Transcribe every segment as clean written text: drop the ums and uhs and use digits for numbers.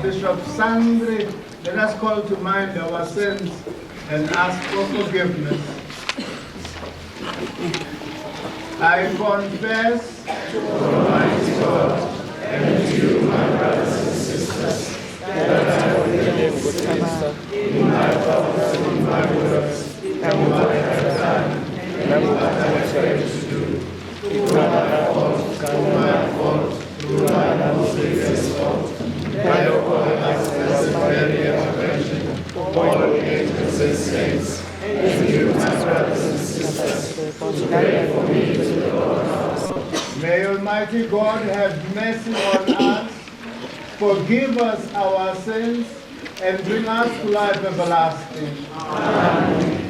Bishop Sandri, let us call to mind our sins and ask for forgiveness. I confess to Almighty God and to you, my brothers and sisters, that I have committed sin in my thoughts and in my words, and what I have done, and what I have failed to do. Through my most grievous fault, by your holiness as a very intervention, all angels and saints, and you, my brothers and sisters, to pray for me to the Lord our God. May Almighty God have mercy on us, forgive us our sins, and bring us to life everlasting. Amen.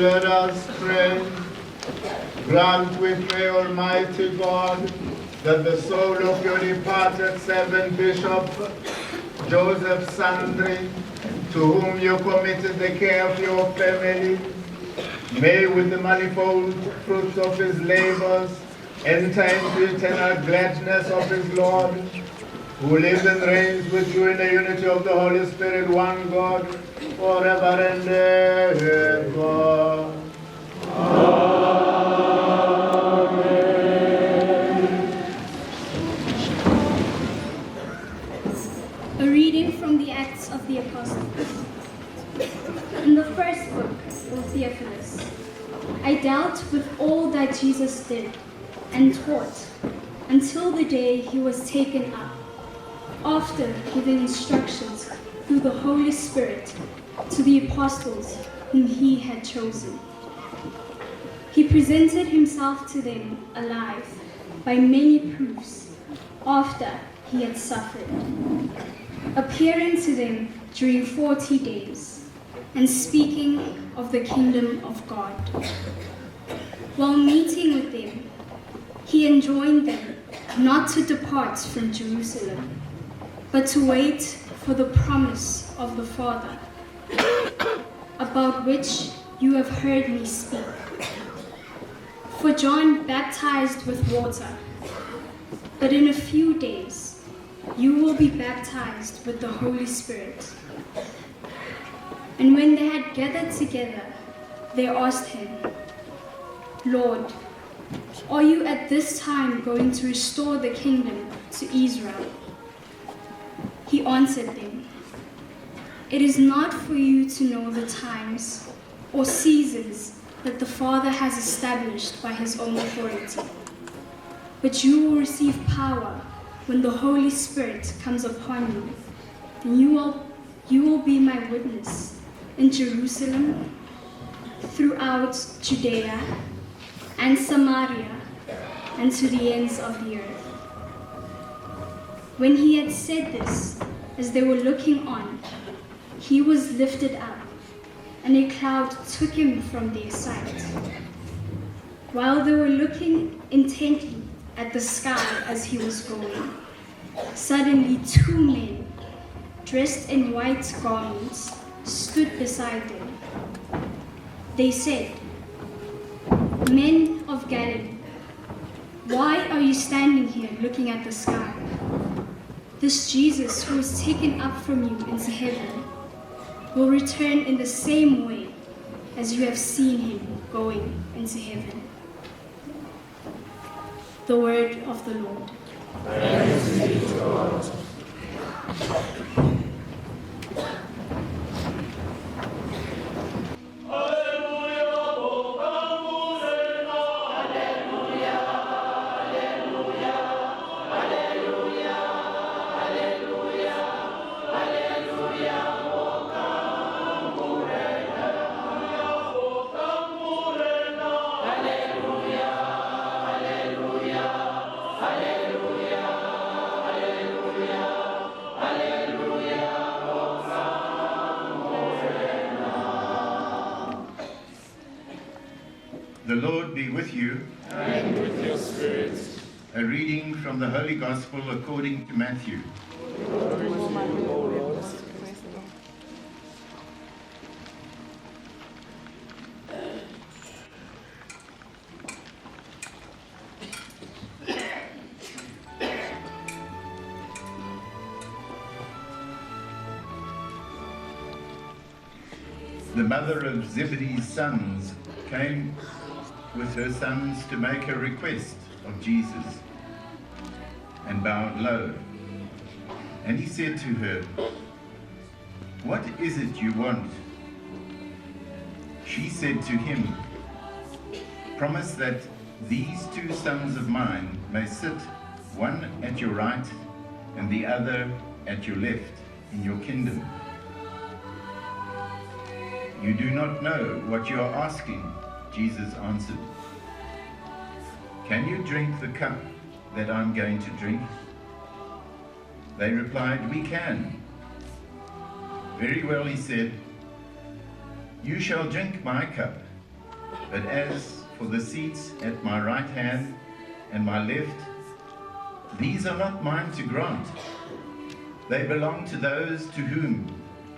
Let us pray. Grant, we pray, Almighty God, that the soul of your departed servant Bishop Giuseppe Sandri, to whom you committed the care of your family, may with the manifold fruits of his labors enter into eternal gladness of his Lord, who lives and reigns with you in the unity of the Holy Spirit, one God, forever and ever. Amen. A reading from the Acts of the Apostles. In the first book of Theophilus, I dealt with all that Jesus did and taught until the day he was taken up, after giving instructions through the Holy Spirit to the apostles whom he had chosen. He presented himself to them alive by many proofs after he had suffered, appearing to them during 40 days and speaking of the kingdom of God. While meeting with them, he enjoined them not to depart from Jerusalem, but to wait for the promise of the Father, about which you have heard me speak. For John baptized with water, but in a few days you will be baptized with the Holy Spirit. And when they had gathered together, they asked him, Lord, are you at this time going to restore the kingdom to Israel? He answered them, it is not for you to know the times or seasons that the Father has established by his own authority, but you will receive power when the Holy Spirit comes upon you, and you will be my witness in Jerusalem, throughout Judea and Samaria, and to the ends of the earth. When he had said this, as they were looking on, he was lifted up, and a cloud took him from their sight. While they were looking intently at the sky as he was going, suddenly 2 men, dressed in white garments, stood beside them. They said, Men of Galilee, why are you standing here looking at the sky? This Jesus who was taken up from you into heaven will return in the same way as you have seen him going into heaven. The word of the Lord. Thanks be to God. The Lord be with you. And with your spirit. A reading from the Holy Gospel according to Matthew. Glory to you, O Lord. The mother of Zebedee's sons came with her sons to make a request of Jesus, and bowed low. And he said to her, What is it you want? She said to him, Promise that these 2 sons of mine may sit, one at your right and the other at your left in your kingdom. You do not know what you are asking, Jesus answered. Can you drink the cup that I'm going to drink? They replied, We can. Very well, he said, You shall drink my cup, but as for the seats at my right hand and my left, these are not mine to grant. They belong to those to whom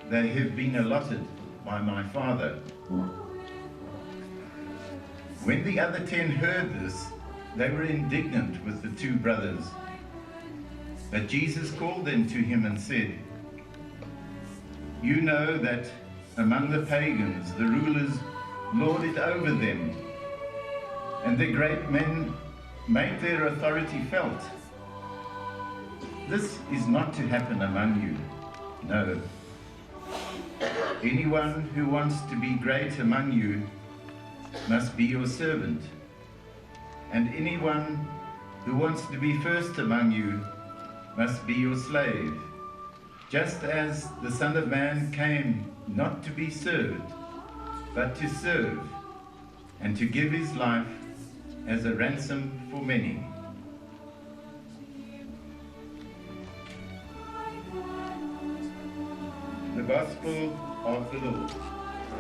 they have been allotted by my Father. When the other 10 heard this, they were indignant with the 2 brothers. But Jesus called them to him and said, You know that among the pagans the rulers lord it over them, and the great men make their authority felt. This is not to happen among you. No. Anyone who wants to be great among you must be your servant, and anyone who wants to be first among you must be your slave, just as the Son of Man came not to be served, but to serve, and to give his life as a ransom for many. The Gospel of the Lord.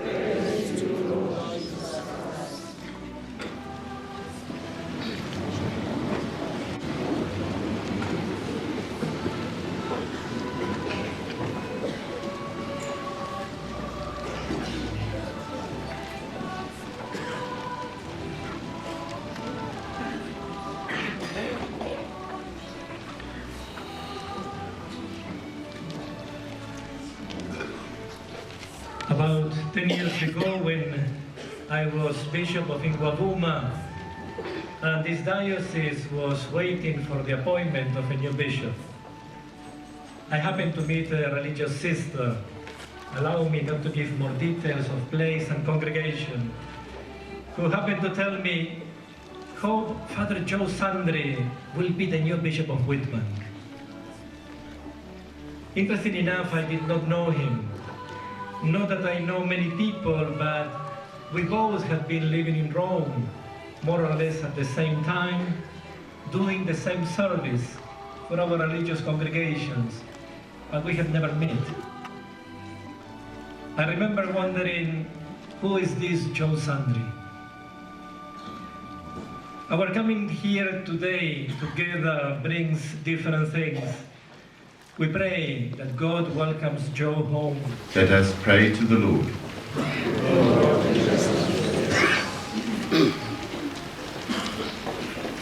Praise to you, Lord Jesus Christ. 10 years ago when I was Bishop of Ingwavuma, and this diocese was waiting for the appointment of a new bishop. I happened to meet a religious sister. Allow me not to give more details of place and congregation, who happened to tell me how Father Joe Sandri will be the new Bishop of Witbank. Interesting enough, I did not know him. Not that I know many people, but we both have been living in Rome, more or less at the same time, doing the same service for our religious congregations, but we have never met. I remember wondering, who is this Joe Sandri? Our coming here today together brings different things. We pray that God welcomes Joe home. Let us pray to the Lord.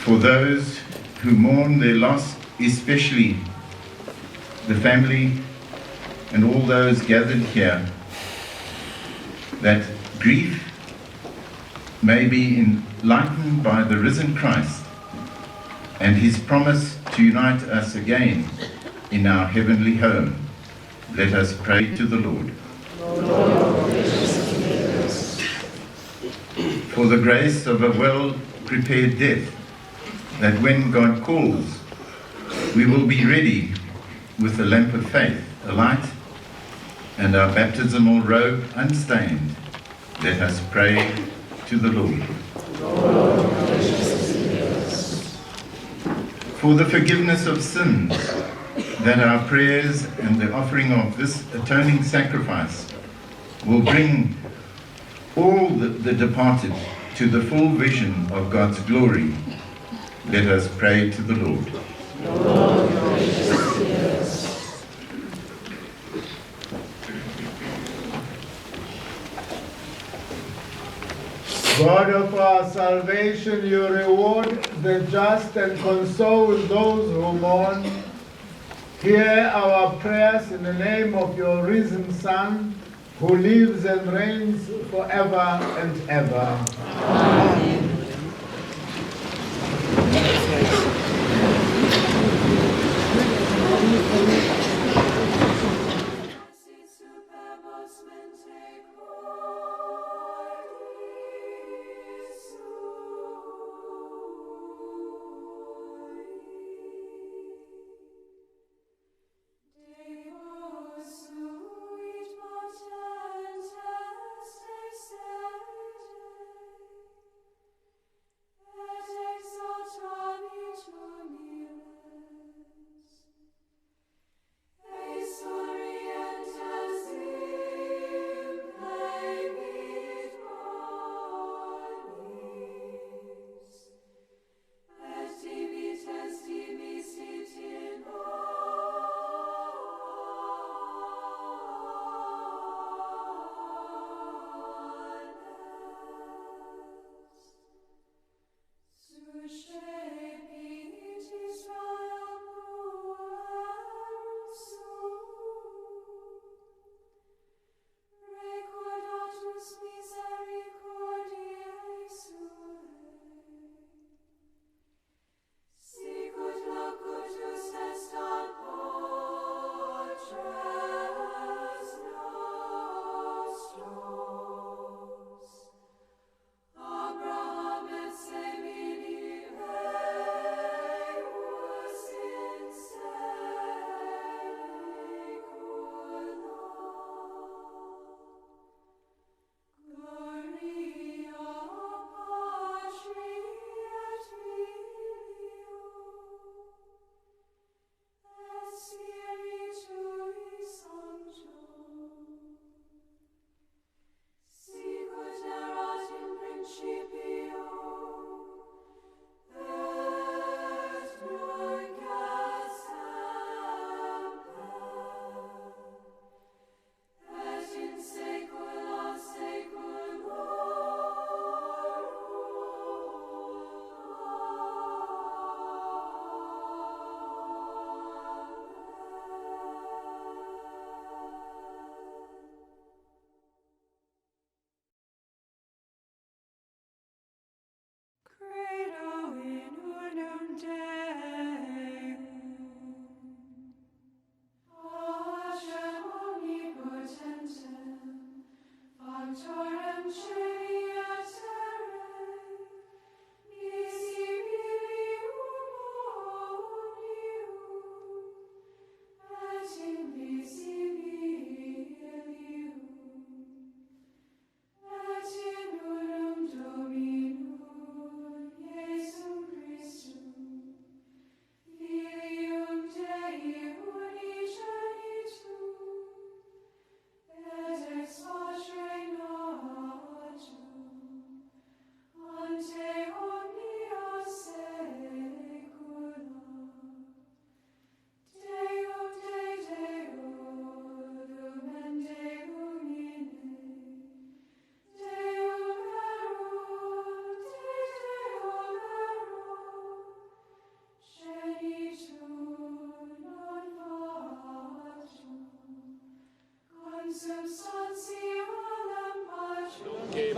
For those who mourn their loss, especially the family and all those gathered here, that grief may be enlightened by the risen Christ and his promise to unite us again in our heavenly home. Let us pray to the Lord. For the grace of a well-prepared death, that when God calls, we will be ready with the lamp of faith alight and our baptismal robe unstained. Let us pray to the Lord. For the forgiveness of sins, that our prayers and the offering of this atoning sacrifice will bring all the departed to the full vision of God's glory. Let us pray to the Lord. God of our salvation, you reward the just and console those who mourn. Hear our prayers in the name of your risen Son, who lives and reigns forever and ever. Amen.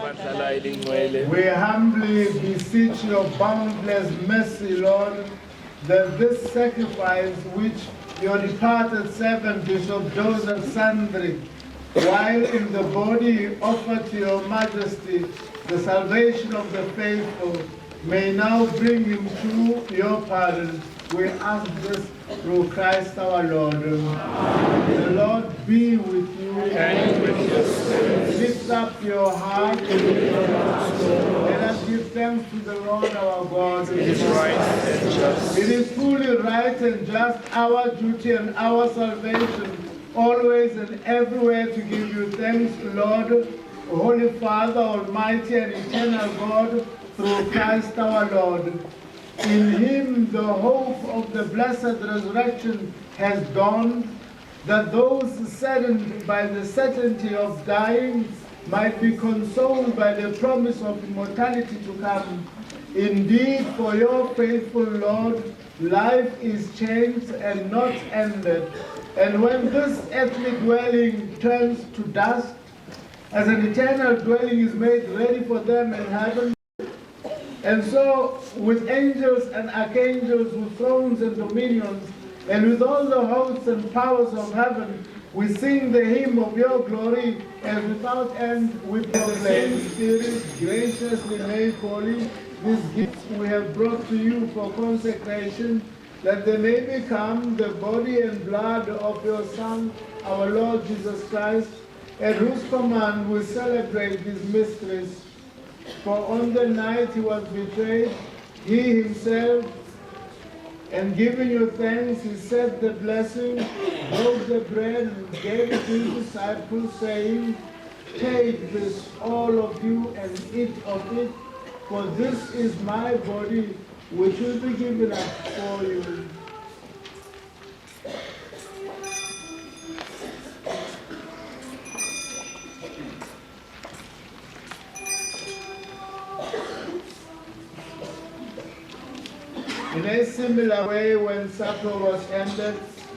We humbly beseech your boundless mercy, Lord, that this sacrifice which your departed servant Bishop Giuseppe Sandri, while in the body offered to your majesty the salvation of the faithful, may now bring him to your pardon. We ask this through Christ our Lord. The Lord be with you. And with your spirit. Lift up your heart. Let us give thanks to the Lord our God. It is right and just. It is fully right and just, our duty and our salvation, always and everywhere to give you thanks, Lord, Holy Father, Almighty and eternal God, through Christ our Lord. In him the hope of the blessed resurrection has dawned, that those saddened by the certainty of dying might be consoled by the promise of immortality to come. Indeed, for your faithful Lord, life is changed and not ended. And when this earthly dwelling turns to dust, as an eternal dwelling is made ready for them in heaven, and so with angels and archangels, with thrones and dominions, and with all the hosts and powers of heaven, we sing the hymn of your glory, and without end we proclaim. Spirit, graciously make holy these gifts we have brought to you for consecration, that they may become the body and blood of your Son, our Lord Jesus Christ, at whose command we celebrate these mysteries. For on the night he was betrayed, he himself, and giving you thanks, he said the blessing, broke the bread, and gave it to his disciples, saying, "Take this, all of you, and eat of it, for this is my body, which will be given up for you." In a similar way, when supper was ended,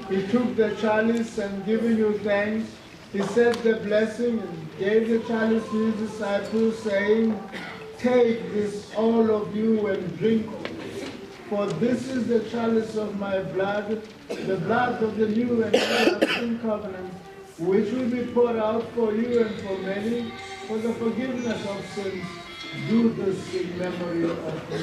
he took the chalice, and giving you thanks, he said the blessing and gave the chalice to his disciples, saying, "Take this, all of you, and drink of it. For this is the chalice of my blood, the blood of the new and everlasting covenant, which will be poured out for you and for many for the forgiveness of sins. Do this in memory of me."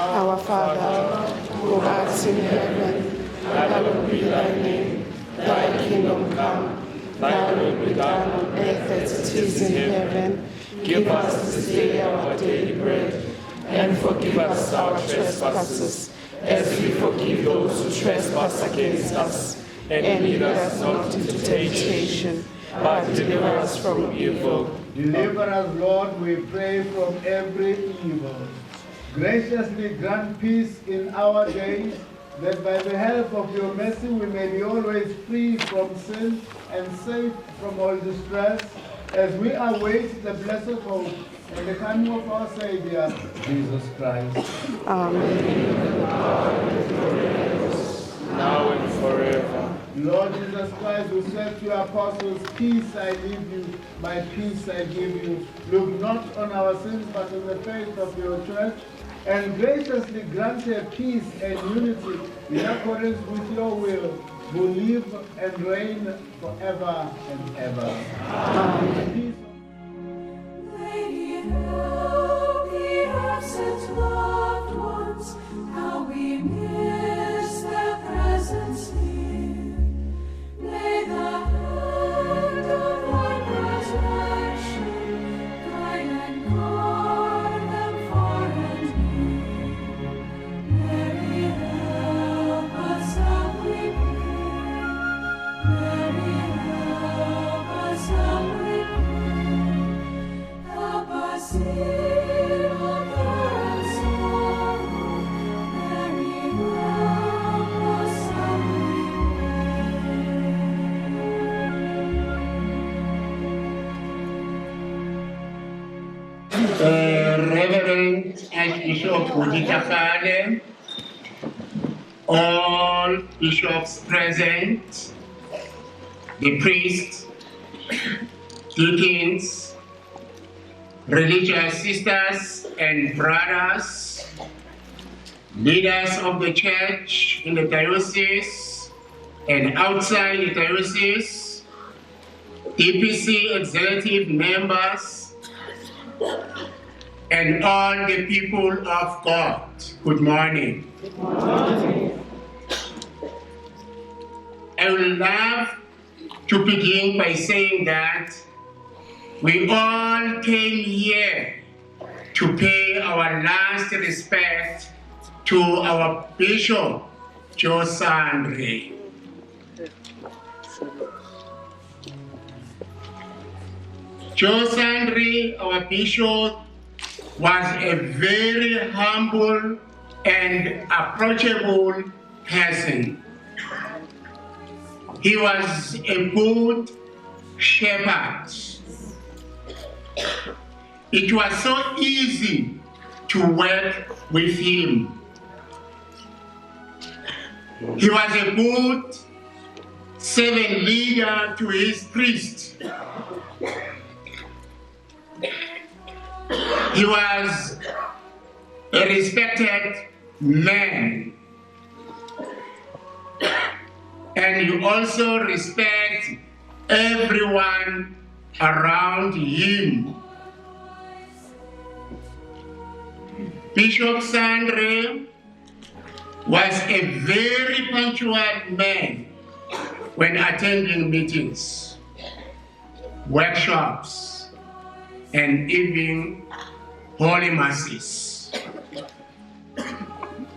Our Father, who art in heaven, hallowed be thy name. Thy kingdom come, thy will be done on earth as it is in heaven. Give us this day our daily bread, and forgive us our trespasses, as we forgive those who trespass against us. And lead us not into temptation, but deliver us from evil. Deliver us, Lord, we pray, from every evil. Graciously grant peace in our days, that by the help of your mercy we may be always free from sin and safe from all distress, as we await the blessed hope and the coming of our Savior, Jesus Christ. Amen. Now and forever. Lord Jesus Christ, who said to your apostles, peace I leave you, my peace I give you. Look not on our sins, but on the faith of your church, and graciously grant her peace and unity in accordance with your will, who live and reign forever and ever. Amen. Lady, help the absent loved ones, how we miss their presence here. Lay the hand of thy protection, guide and guard them far and near. Mary, help us, how we pray. Mary, help us, how we pray. Help us in our care and sorrow. Mary, help us, how we Reverend Archbishop Uditakade, all bishops present, the priests, deacons, religious sisters and brothers, leaders of the church in the diocese and outside the diocese, DPC executive members, and all the people of God. Good morning. Good morning. I would love to begin by saying that we all came here to pay our last respect to our Bishop Giuseppe Sandri. Giuseppe Sandri, our Bishop, was a very humble and approachable person. He was a good shepherd. It was so easy to work with him. He was a good servant leader to his priest. He was a respected man. And you also respect everyone around him. Bishop Sandri was a very punctual man when attending meetings, workshops, and even holy masses.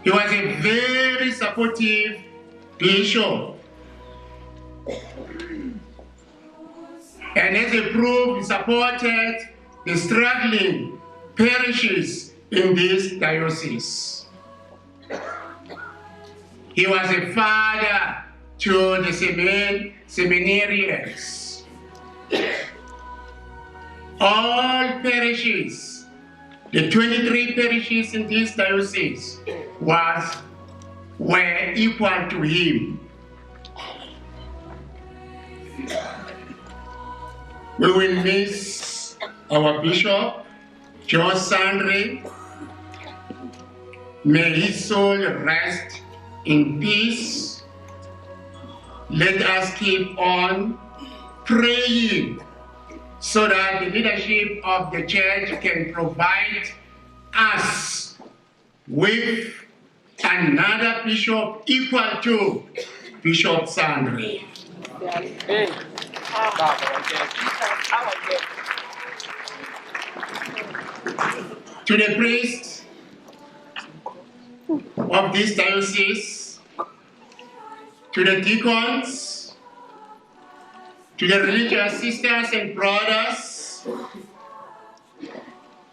He was a very supportive bishop. And as a proof, he supported the struggling parishes in this diocese. He was a father to the seminarians. All parishes, the 23 parishes in this diocese, were equal to him. We will miss our Bishop, Giuseppe Sandri. May his soul rest in peace. Let us keep on praying so that the leadership of the church can provide us with another bishop equal to Bishop Sandri. To the priests of this diocese, to the deacons, to the religious sisters and brothers,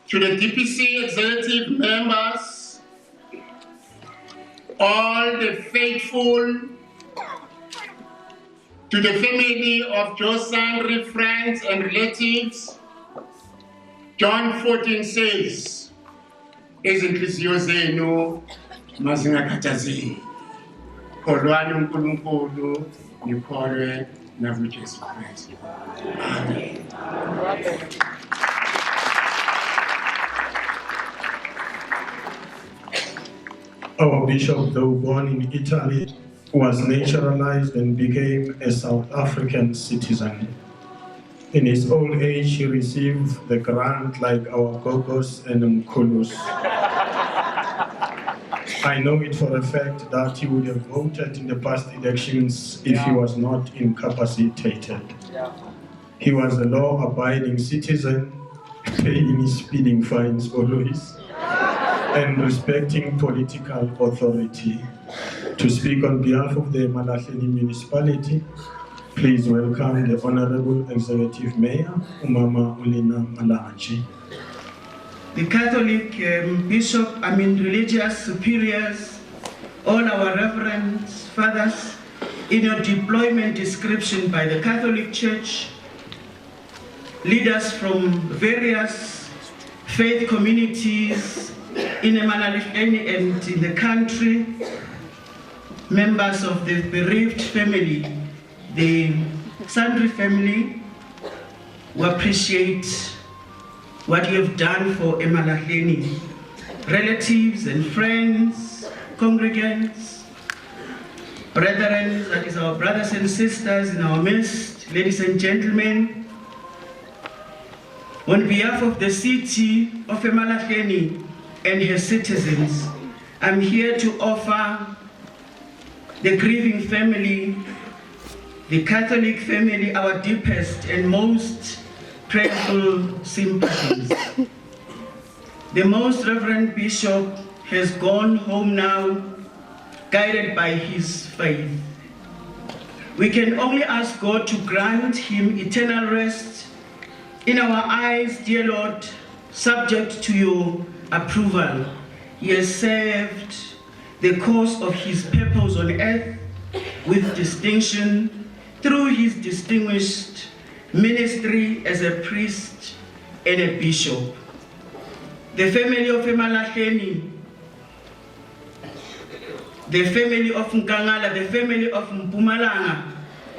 to the DPC executive members, all the faithful, to the family of Giuseppe Sandri, friends and relatives, John 14 says, izinhliziyo zenu mazingakhathazeki. Kholwani uNkulunkulu, nikholwe nakuJesu Kristu. Amen. Our bishop, though born in Italy, was naturalized and became a South African citizen. In his old age, he received the grant like our Gogos and Mkulus. I know it for a fact that he would have voted in the past elections if he was not incapacitated. He was a law-abiding citizen, paying his speeding fines always, and respecting political authority. To speak on behalf of the Malahleni municipality, please welcome the Honorable Executive Mayor, Umama Ulina Malachi. The Catholic religious superiors, all our reverends, fathers, in your deployment description by the Catholic Church, leaders from various faith communities in Malahleni and in the country, members of the bereaved family, the Sandri family, we appreciate what you have done for Malahleni. Relatives and friends, congregants, brethren, that is our brothers and sisters in our midst, ladies and gentlemen, on behalf of the city of Malahleni and her citizens, I'm here to offer the grieving family, the Catholic family, our deepest and most prayerful sympathies. The Most Reverend Bishop has gone home now, guided by his faith. We can only ask God to grant him eternal rest in our eyes, dear Lord, subject to your approval. He has served the cause of his purpose on earth with distinction through his distinguished ministry as a priest and a bishop. The family of Malahleni, the family of Nkangala, the family of Mpumalanga,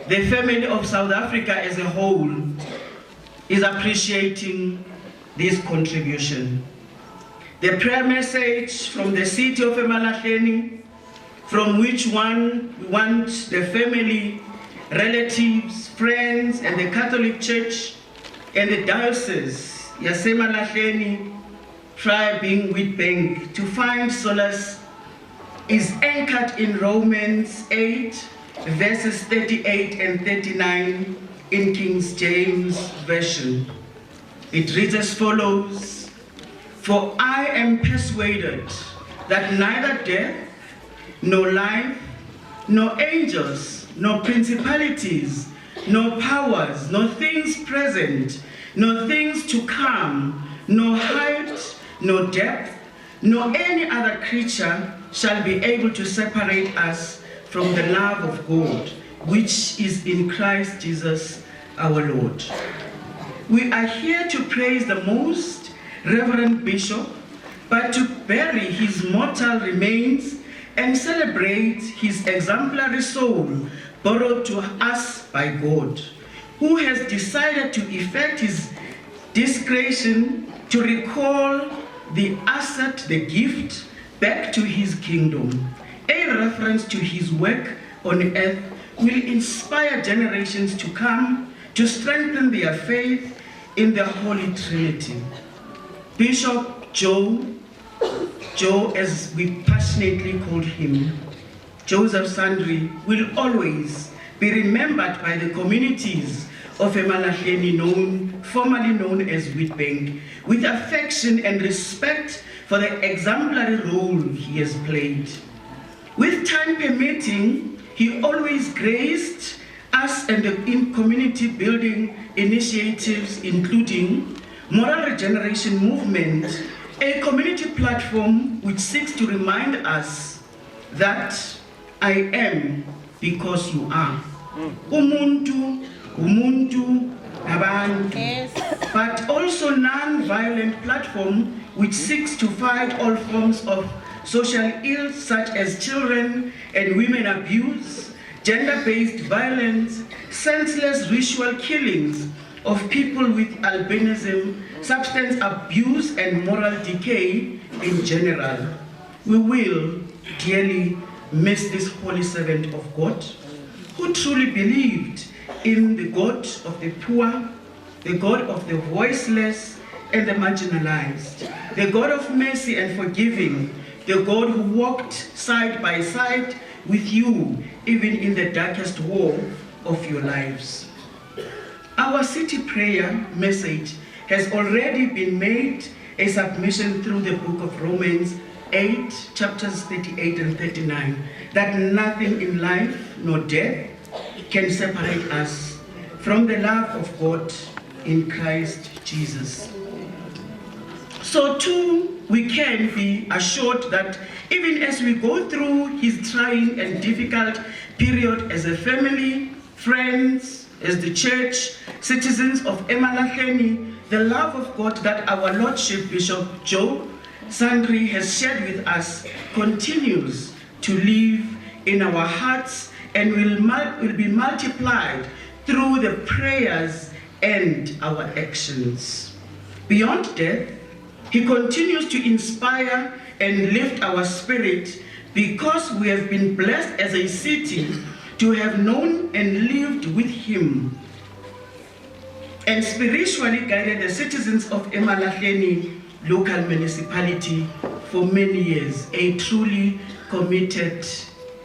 the family of South Africa as a whole is appreciating this contribution. The prayer message from the city of Malahleni, from which one we want the family, relatives, friends, and the Catholic Church and the Diocese, Malahleni, tribe being Witbank, to find solace, is anchored in Romans 8, verses 38 and 39 in King James Version. It reads as follows: "For I am persuaded that neither death, nor life, nor angels, nor principalities, nor powers, nor things present, nor things to come, nor height, nor depth, nor any other creature shall be able to separate us from the love of God, which is in Christ Jesus our Lord." We are here to praise the Most Reverend Bishop, but to bury his mortal remains and celebrate his exemplary soul borrowed to us by God, who has decided to effect his discretion to recall the asset, the gift, back to his kingdom. A reference to his work on earth will inspire generations to come to strengthen their faith in the Holy Trinity. Bishop Joe, as we passionately called him, Giuseppe Sandri, will always be remembered by the communities of Malahleni, formerly known as Witbank, with affection and respect for the exemplary role he has played. With time permitting, he always graced us and the community building initiatives, including Moral Regeneration Movement, a community platform which seeks to remind us that I am because you are. Umuntu, abantu. but also non-violent platform which seeks to fight all forms of social ills such as children and women abuse, gender-based violence, senseless ritual killings of people with albinism, substance abuse and moral decay in general. We will dearly miss this holy servant of God who truly believed in the God of the poor, the God of the voiceless and the marginalized, the God of mercy and forgiving, the God who walked side by side with you even in the darkest war of your lives. Our city prayer message has already been made a submission through the book of Romans 8, chapters 38 and 39, that nothing in life nor death can separate us from the love of God in Christ Jesus. So too, we can be assured that even as we go through his trying and difficult period as a family, friends, as the church, citizens of Emalaheni, the love of God that our Lordship Bishop Joe Sandri has shared with us continues to live in our hearts and will be multiplied through the prayers and our actions. Beyond death, he continues to inspire and lift our spirit because we have been blessed as a city to have known and lived with him and spiritually guided the citizens of Emalaheni local municipality for many years, a truly committed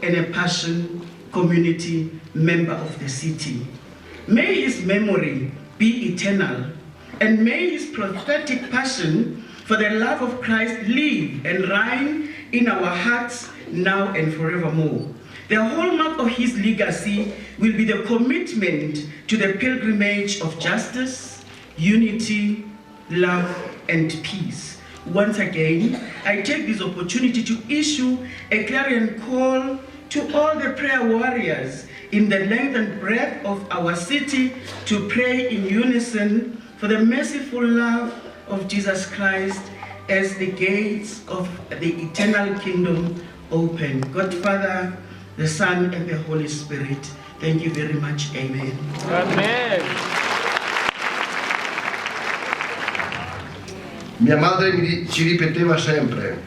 and a passionate community member of the city. May his memory be eternal, and may his prophetic passion for the love of Christ live and reign in our hearts now and forevermore. The hallmark of his legacy will be the commitment to the pilgrimage of justice, unity, love, and peace. Once again, I take this opportunity to issue a clarion call to all the prayer warriors in the length and breadth of our city to pray in unison for the merciful love of Jesus Christ as the gates of the eternal kingdom open. God Father, the Son, and the Holy Spirit. Thank you very much. Amen. Amen. Mia madre ci ripeteva sempre.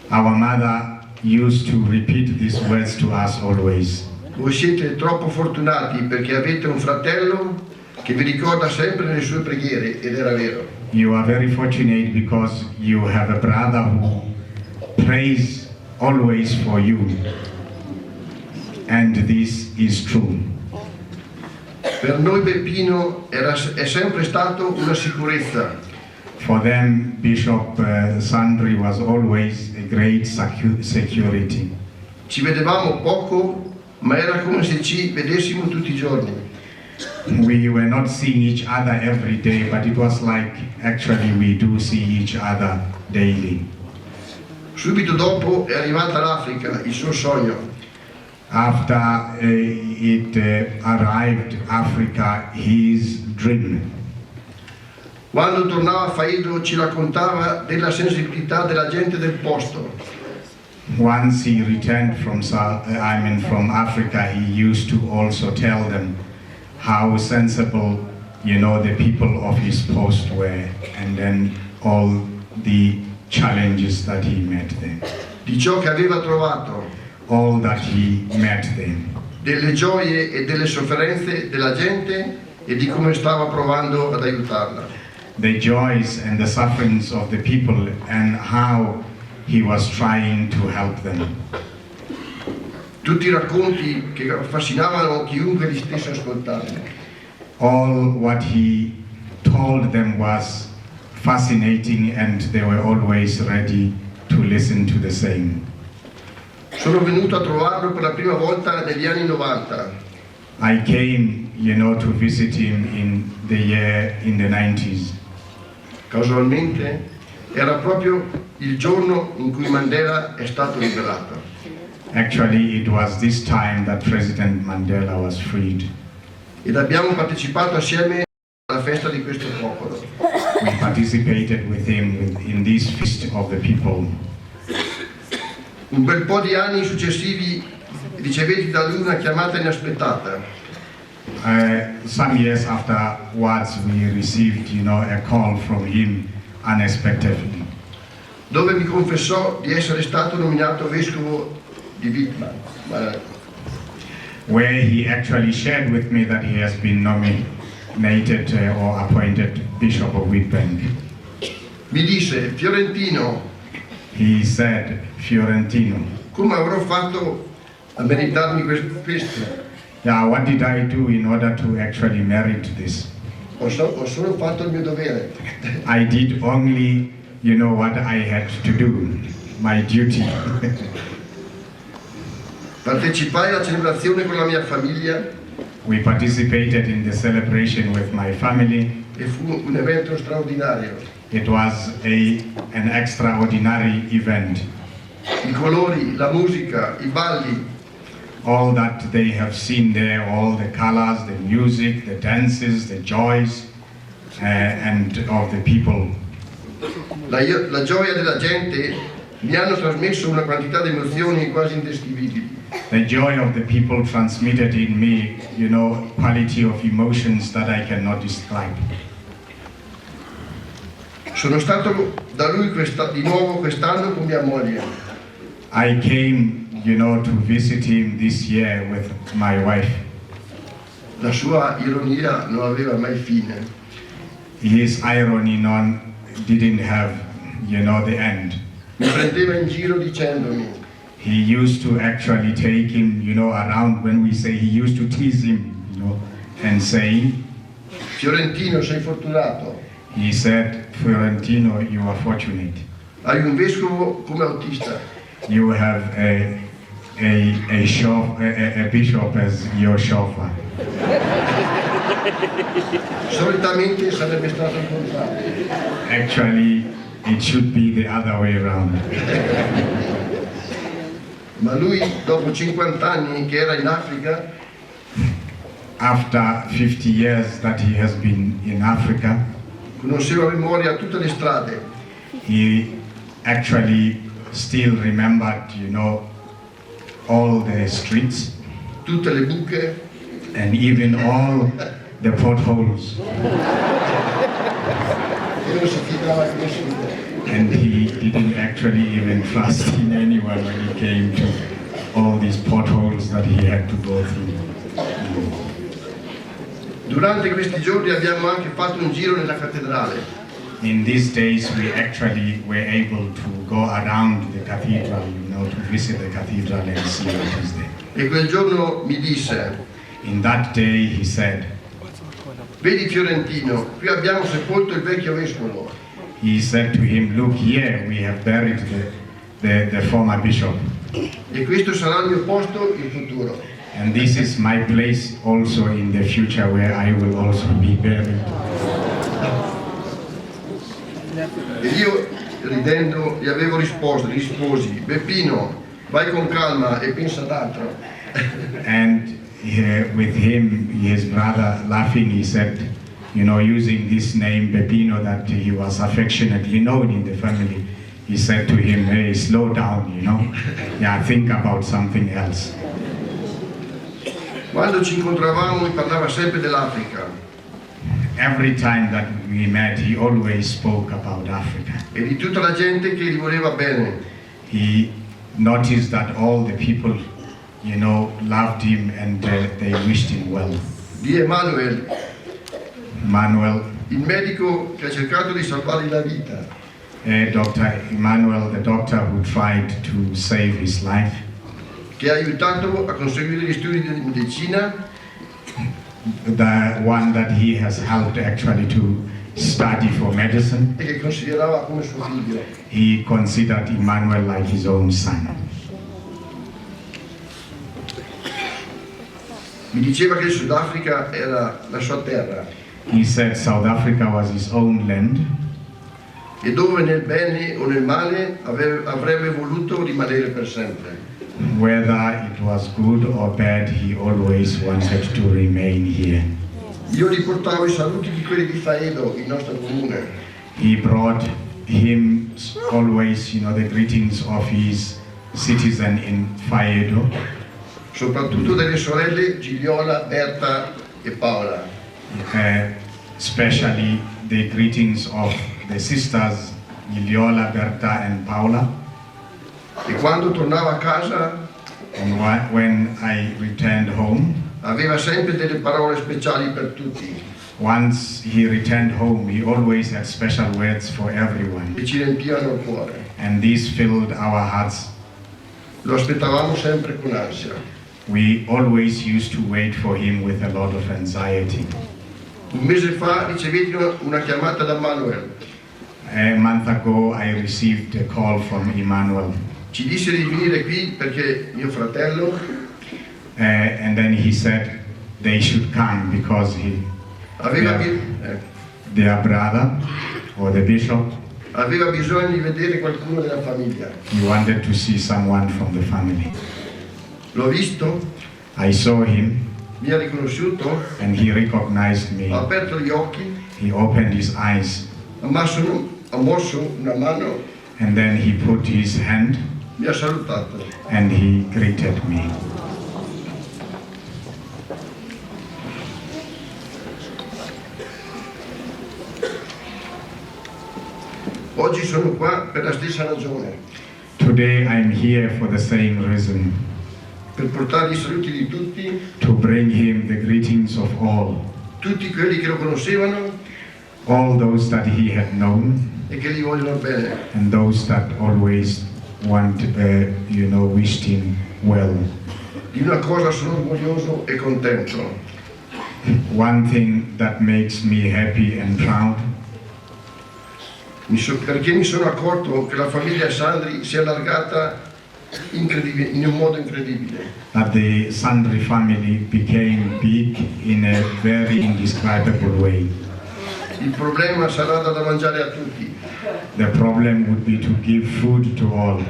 Our mother used to repeat these words to us always. Voi siete troppo fortunati perché avete un fratello che vi ricorda sempre nelle sue preghiere, ed era vero. You are very fortunate because you have a brother who prays always for you. And this is true. Per noi Beppino è sempre stato una sicurezza. For them, Bishop Sandri was always a great security. Ci vedevamo poco, ma era come se ci vedessimo tutti i giorni. We were not seeing each other every day, but it was like actually we do see each other daily. Subito dopo è arrivata l'Africa, il suo sogno. After it arrived Africa, his dream. Quando tornava a Faedo ci raccontava della sensibilità della gente del posto. Once he returned from Africa, he used to also tell them how sensible, the people of his post were, and then all the challenges that he met there. Di ciò che aveva trovato. All that he met there. Delle gioie e delle sofferenze della gente e di come stava provando ad aiutarla. The joys and the sufferings of the people and how he was trying to help them. Tutti i racconti che affascinavano chiunque li stesse ascoltando. All what he told them was fascinating, and they were always ready to listen to the same. Sono venuto a trovarlo per la prima volta negli anni 90. I came, to visit him in the 90s. Casualmente era proprio il giorno in cui Mandela è stato liberato. Actually, it was this time that President Mandela was freed. Ed abbiamo partecipato assieme alla festa di questo popolo. We participated with him in this feast of the people. Un bel po' di anni successivi ricevetti da lui una chiamata inaspettata. Some years afterwards, we received, a call from him unexpectedly, dove mi confessò di essere stato nominato vescovo di Witbank. Where he actually shared with me that he has been nominated or appointed Bishop of Witbank. Mi disse, Fiorentino, he said, Fiorentino, come avrò fatto a meritarmi questo? Yeah, what did I do in order to actually merit this? Ho solo fatto il mio dovere. I did only, what I had to do, my duty. Partecipai alla celebrazione con la mia famiglia. We participated in the celebration with my family. E fu un evento straordinario. It was an extraordinary event. I colori, la musica, i balli. All that they have seen there, all the colors, the music, the dances, the joys, and of the people. La gioia della gente mi hanno trasmesso una quantità di emozioni quasi indescrivibili. The joy of the people transmitted in me, quality of emotions that I cannot describe. Sono stato da lui di nuovo quest'anno con mia moglie. I came, to visit him this year with my wife. La sua ironia non aveva mai fine. His irony didn't have, the end. Mi prendeva in giro dicendomi. He used to actually take him, around. When we say, he used to tease him, and say, Fiorentino, sei fortunato. He said, Fiorentino, you are fortunate. Hai un vescovo come autista. You have a bishop as your chauffeur. Solitamente sarebbe stato il contrario. Actually, it should be the other way around. Ma lui, dopo 50 anni che era in Africa, after 50 years that he has been in Africa, conosceva a memoria tutte le strade. He actually still remembered, all the streets, tutte le buche, and even all the potholes. And he didn't actually even trust in anyone when he came to all these potholes that he had to go through. Durante questi giorni abbiamo anche fatto un giro nella cattedrale. In these days we actually were able to go around the cathedral, to visit the cathedral and see what is there. E quel giorno mi disse, in that day he said, vedi Fiorentino, qui abbiamo sepolto il vecchio vescovo. He said to him, look here, we have buried the former bishop. E questo sarà il mio posto in futuro. And this is my place also in the future where I will also be buried. E io, ridendo, gli avevo risposi, Beppino, vai con calma e pensa ad altro. And with him, his brother, laughing, he said, using this name, Beppino, that he was affectionately known in the family, he said to him, hey, slow down, yeah, think about something else. Quando ci incontravamo mi parlava sempre dell'Africa. Every time that we met, he always spoke about Africa. E di tutta la gente che gli voleva bene. He noticed that all the people, loved him and they wished him well. Di Emmanuel, il medico che ha cercato di salvargli la vita. Dr. Emmanuel, the doctor who tried to save his life. Che ha aiutato a conseguire gli studi di medicina. The one that he has helped actually to study for medicine. E che considerava come suo figlio. He considered Emmanuel like his own son. Mi diceva che il Sudafrica era la sua terra. He said South Africa was his own land. E dove nel bene o nel male avrebbe voluto rimanere per sempre. Whether it was good or bad, he always wanted to remain here. Io gli portavo i saluti di quelli di Faedo, il nostro comune. He brought him always, the greetings of his citizen in Faedo. Soprattutto delle sorelle Gigliola, Berta e Paola. Especially the greetings of the sisters Gigliola, Berta and Paola. E quando tornava a casa, and when I returned home, aveva sempre delle parole speciali per tutti. Once he returned home, he always had special words for everyone. E ci riempivano il cuore. And these filled our hearts. Lo aspettavamo sempre con ansia. We always used to wait for him with a lot of anxiety. Un mese fa ricevetti una chiamata da Manuel. A month ago, I received a call from Emmanuel. Ci disse di venire qui perché mio fratello and then he said they should come because their brother or the bishop aveva bisogno di vedere qualcuno della famiglia. He wanted to see someone from the family. L'ho visto. I saw him. Mi ha riconosciuto. And he recognized me. Ha aperto gli occhi. He opened his eyes. Ha mosso una mano. And then he put his hand. Mi ha salutato. And he greeted me. Oggi sono qua per la stessa ragione. Today I'm here for the same reason. Per portare i saluti di tutti. To bring him the greetings of all. Tutti quelli che lo conoscevano. All those that he had known. E che gli vogliono bene. And those that always wished him well. Di una cosa sono orgoglioso e contento. One thing that makes me happy and proud. Perché mi sono accorto che la famiglia Sandri si è allargata in un modo incredibile. That the Sandri family became big in a very indescribable way. Il problema sarà da mangiare a tutti. The problem would be to give food to all.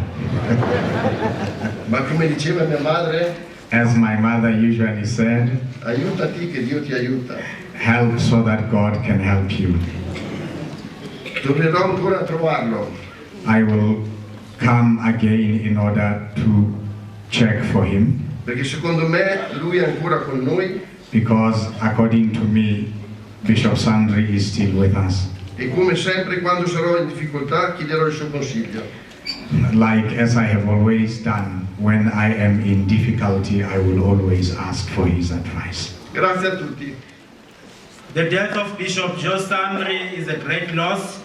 Ma come diceva mia madre, as my mother usually said, aiutati che Dio ti aiuta. Help so that God can help you. Tornerò ancora a trovarlo. I will come again in order to check for him. Perché secondo me lui è ancora con noi. Because according to me, Bishop Sandri is still with us. E come sempre quando sarò in difficoltà chiederò il suo consiglio. Like as I have always done, when I am in difficulty, I will always ask for his advice. Grazie a tutti. The death of Bishop Giuseppe Sandri is a great loss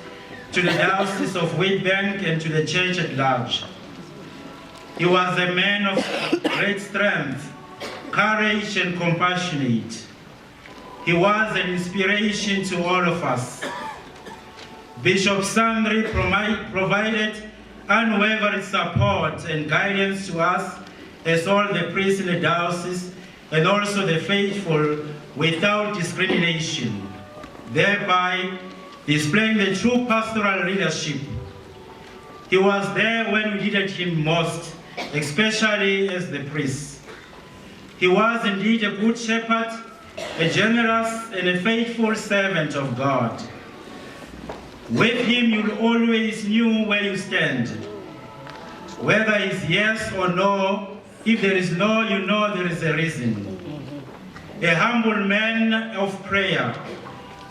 to the Diocese of Witbank and to the Church at large. He was a man of great strength, courage and compassionate. He was an inspiration to all of us. Bishop Sandri provided unwavering support and guidance to us as all the priests in the diocese and also the faithful without discrimination, thereby displaying the true pastoral leadership. He was there when we needed him most, especially as the priest. He was indeed a good shepherd, a generous and a faithful servant of God. With him you always knew where you stand. Whether it's yes or no, if there is no, you know there is a reason. A humble man of prayer,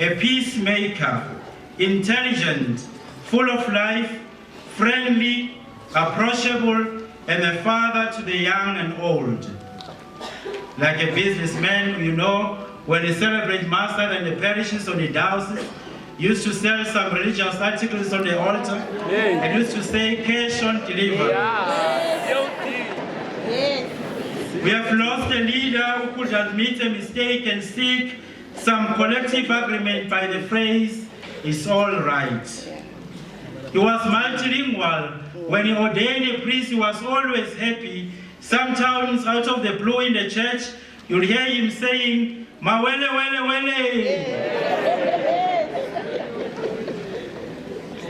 a peacemaker, intelligent, full of life, friendly, approachable, and a father to the young and old. Like a businessman, you know, when he celebrates Mass in the parishes on the diocese, used to sell some religious articles on the altar, and used to say, cash on delivery. We have lost a leader who could admit a mistake and seek some collective agreement by the phrase, it's all right. He was multilingual. When he ordained a priest, he was always happy. Sometimes out of the blue in the church, you'll hear him saying, Mawele, wele, wele.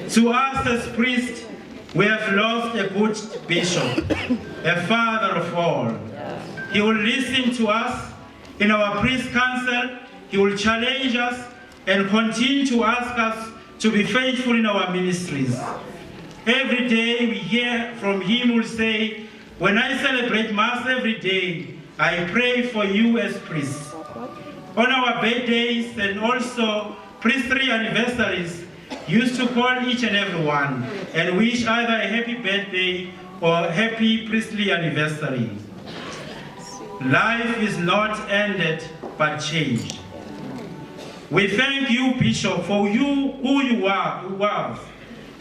To us as priests, we have lost a good bishop, a father of all. He will listen to us in our priest council he will challenge us and continue to ask us to be faithful in our ministries. Every day we hear from him who will say, when I celebrate Mass every day, I pray for you as priests. On our birthdays and also priestly anniversaries, used to call each and every one and wish either a happy birthday or happy priestly anniversary. Life is not ended but changed. We thank you, Bishop, for who you are,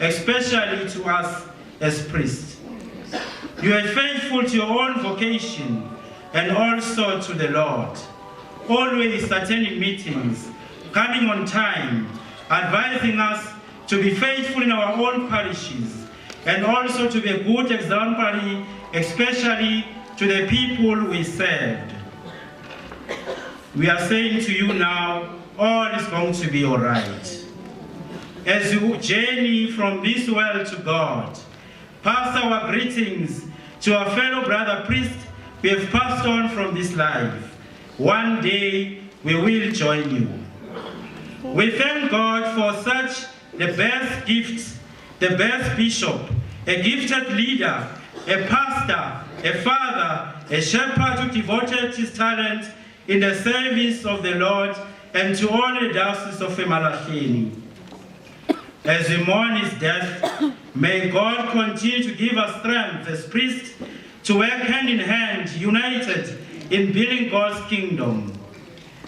especially to us as priests. You are faithful to your own vocation and also to the Lord, always attending meetings, coming on time, advising us to be faithful in our own parishes, and also to be a good exemplary, especially to the people we served. We are saying to you now, all is going to be all right. As you journey from this world to God, pass our greetings to our fellow brother priests we have passed on from this life. One day we will join you. We thank God for such the best gift, the best bishop, a gifted leader, a pastor, a father, a shepherd who devoted his talent in the service of the Lord and to all the Diocese of Emalacheni. As we mourn his death, may God continue to give us strength as priests to work hand in hand, united in building God's kingdom.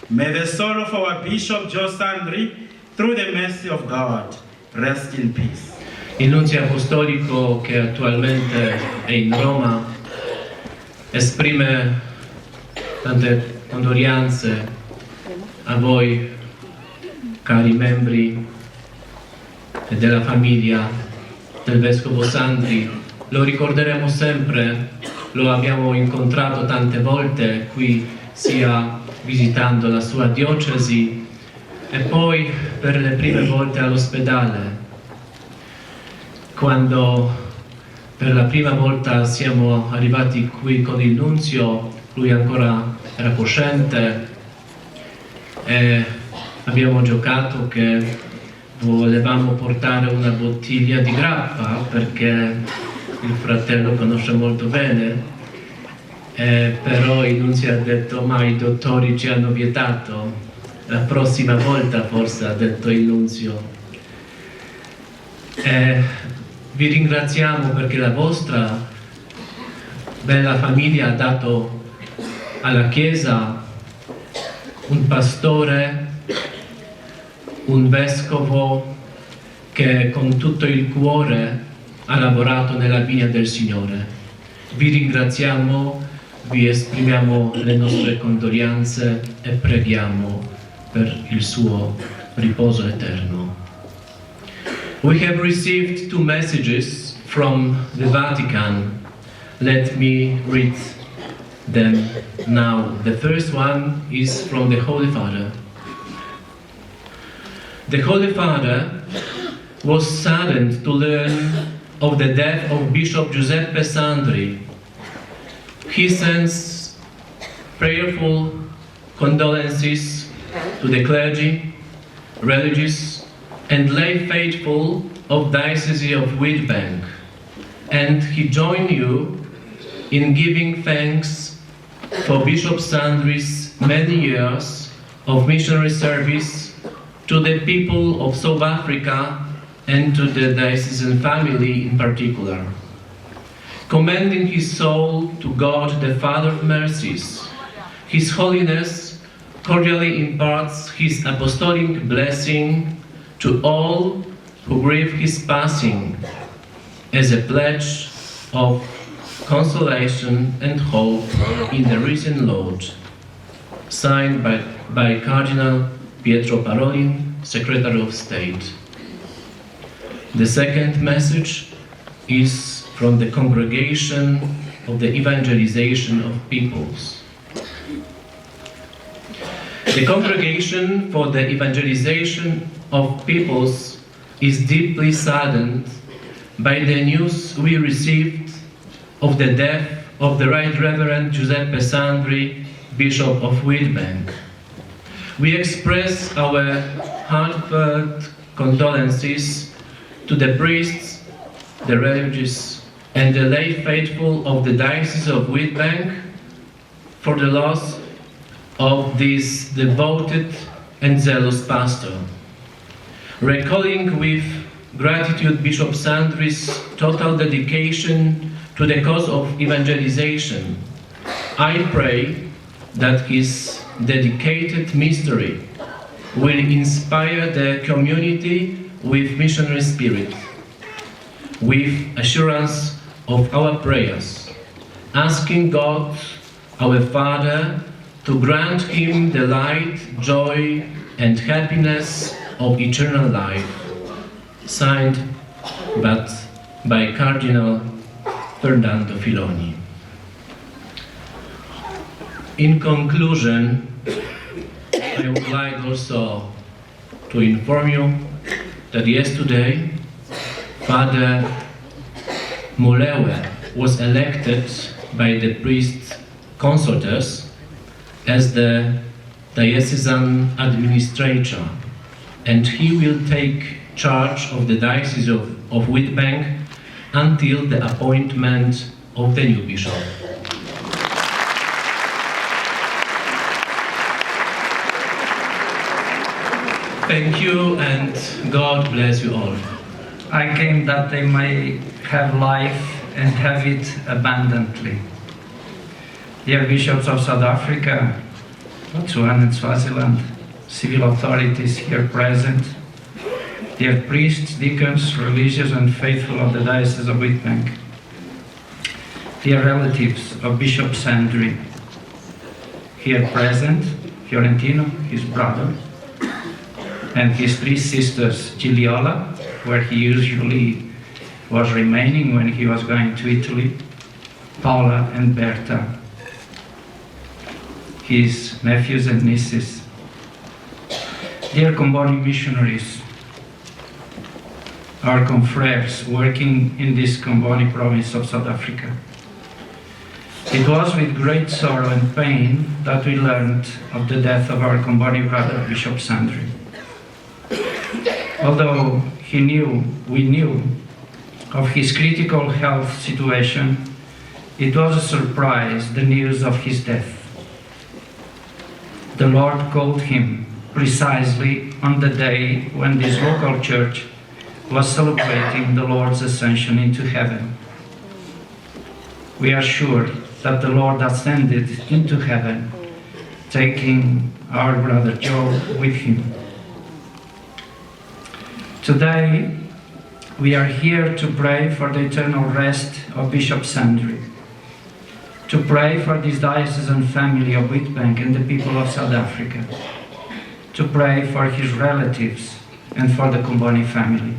May the soul of our Bishop Giuseppe Sandri, through the mercy of God, rest in peace. Il nunzio apostolico che attualmente è in Roma esprime tante condoglianze a voi, cari membri della famiglia del Vescovo Sandri. Lo ricorderemo sempre, lo abbiamo incontrato tante volte qui, sia visitando la sua diocesi e poi per le prime volte all'ospedale, quando per la prima volta siamo arrivati qui con il nunzio. Lui ancora era cosciente e abbiamo giocato che volevamo portare una bottiglia di grappa perché il fratello conosce molto bene, però il nunzio ha detto: ma i dottori ci hanno vietato, la prossima volta forse, ha detto il nunzio. Vi ringraziamo perché la vostra bella famiglia ha dato alla Chiesa un pastore, un vescovo che con tutto il cuore ha lavorato nella vigna del Signore. Vi ringraziamo, vi esprimiamo le nostre condoglianze e preghiamo per il suo riposo eterno. We have received 2 messages from the Vatican. Let me read them now. The first one is from the Holy Father. The Holy Father was saddened to learn of the death of Bishop Giuseppe Sandri. He sends prayerful condolences to the clergy, religious and lay faithful of Diocese of Witbank, and he joined you in giving thanks for Bishop Sandri's many years of missionary service to the people of South Africa and to the diocesan family in particular. Commending his soul to God the Father of mercies, His Holiness cordially imparts his apostolic blessing to all who grieve his passing as a pledge of consolation and hope in the risen Lord. Signed by Cardinal Pietro Parolin, Secretary of State. The second message is from the Congregation of the Evangelization of Peoples. The Congregation for the Evangelization of Peoples is deeply saddened by the news we received of the death of the Right Reverend Giuseppe Sandri, Bishop of Witbank. We express our heartfelt condolences to the priests, the religious, and the lay faithful of the Diocese of Witbank for the loss of this devoted and zealous pastor. Recalling with gratitude Bishop Sandri's total dedication to the cause of evangelization, I pray that his dedicated ministry will inspire the community with missionary spirit, with assurance of our prayers, asking God, our Father, to grant him the light, joy, and happiness of eternal life. Signed by Cardinal Fernando Filoni. In conclusion, I would like also to inform you that yesterday Father Mulewe was elected by the priest consultors as the diocesan administrator, and he will take charge of the Diocese of Witbank until the appointment of the new bishop. Thank you, and God bless you all. I came that they may have life and have it abundantly. Dear bishops of South Africa, Botswana and Swaziland, civil authorities here present, dear priests, deacons, religious and faithful of the Diocese of Witbank, dear relatives of Bishop Sandri, here present, Fiorentino, his brother, and his three sisters, Giliola, where he usually was remaining when he was going to Italy, Paula and Berta, his nephews and nieces, dear Comboni missionaries, our confreres working in this Comboni province of South Africa. It was with great sorrow and pain that we learned of the death of our Comboni brother, Bishop Sandri. Although we knew of his critical health situation, it was a surprise, the news of his death. The Lord called him precisely on the day when this local church was celebrating the Lord's ascension into heaven. We are sure that the Lord ascended into heaven, taking our brother Joe with him. Today, we are here to pray for the eternal rest of Bishop Sandri, to pray for this diocesan family of Witbank and the people of South Africa, to pray for his relatives and for the Comboni family.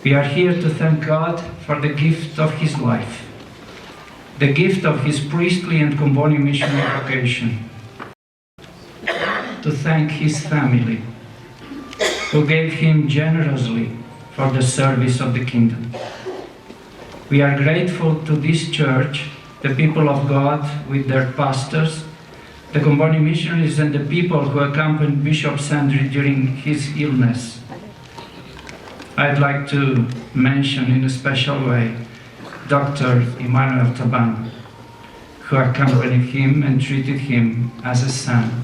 We are here to thank God for the gift of his life, the gift of his priestly and Comboni missionary vocation, to thank his family, who gave him generously for the service of the kingdom. We are grateful to this church, the people of God with their pastors, the Comboni missionaries and the people who accompanied Bishop Sandri during his illness. I'd like to mention in a special way Dr. Emmanuel Taban, who accompanied him and treated him as a son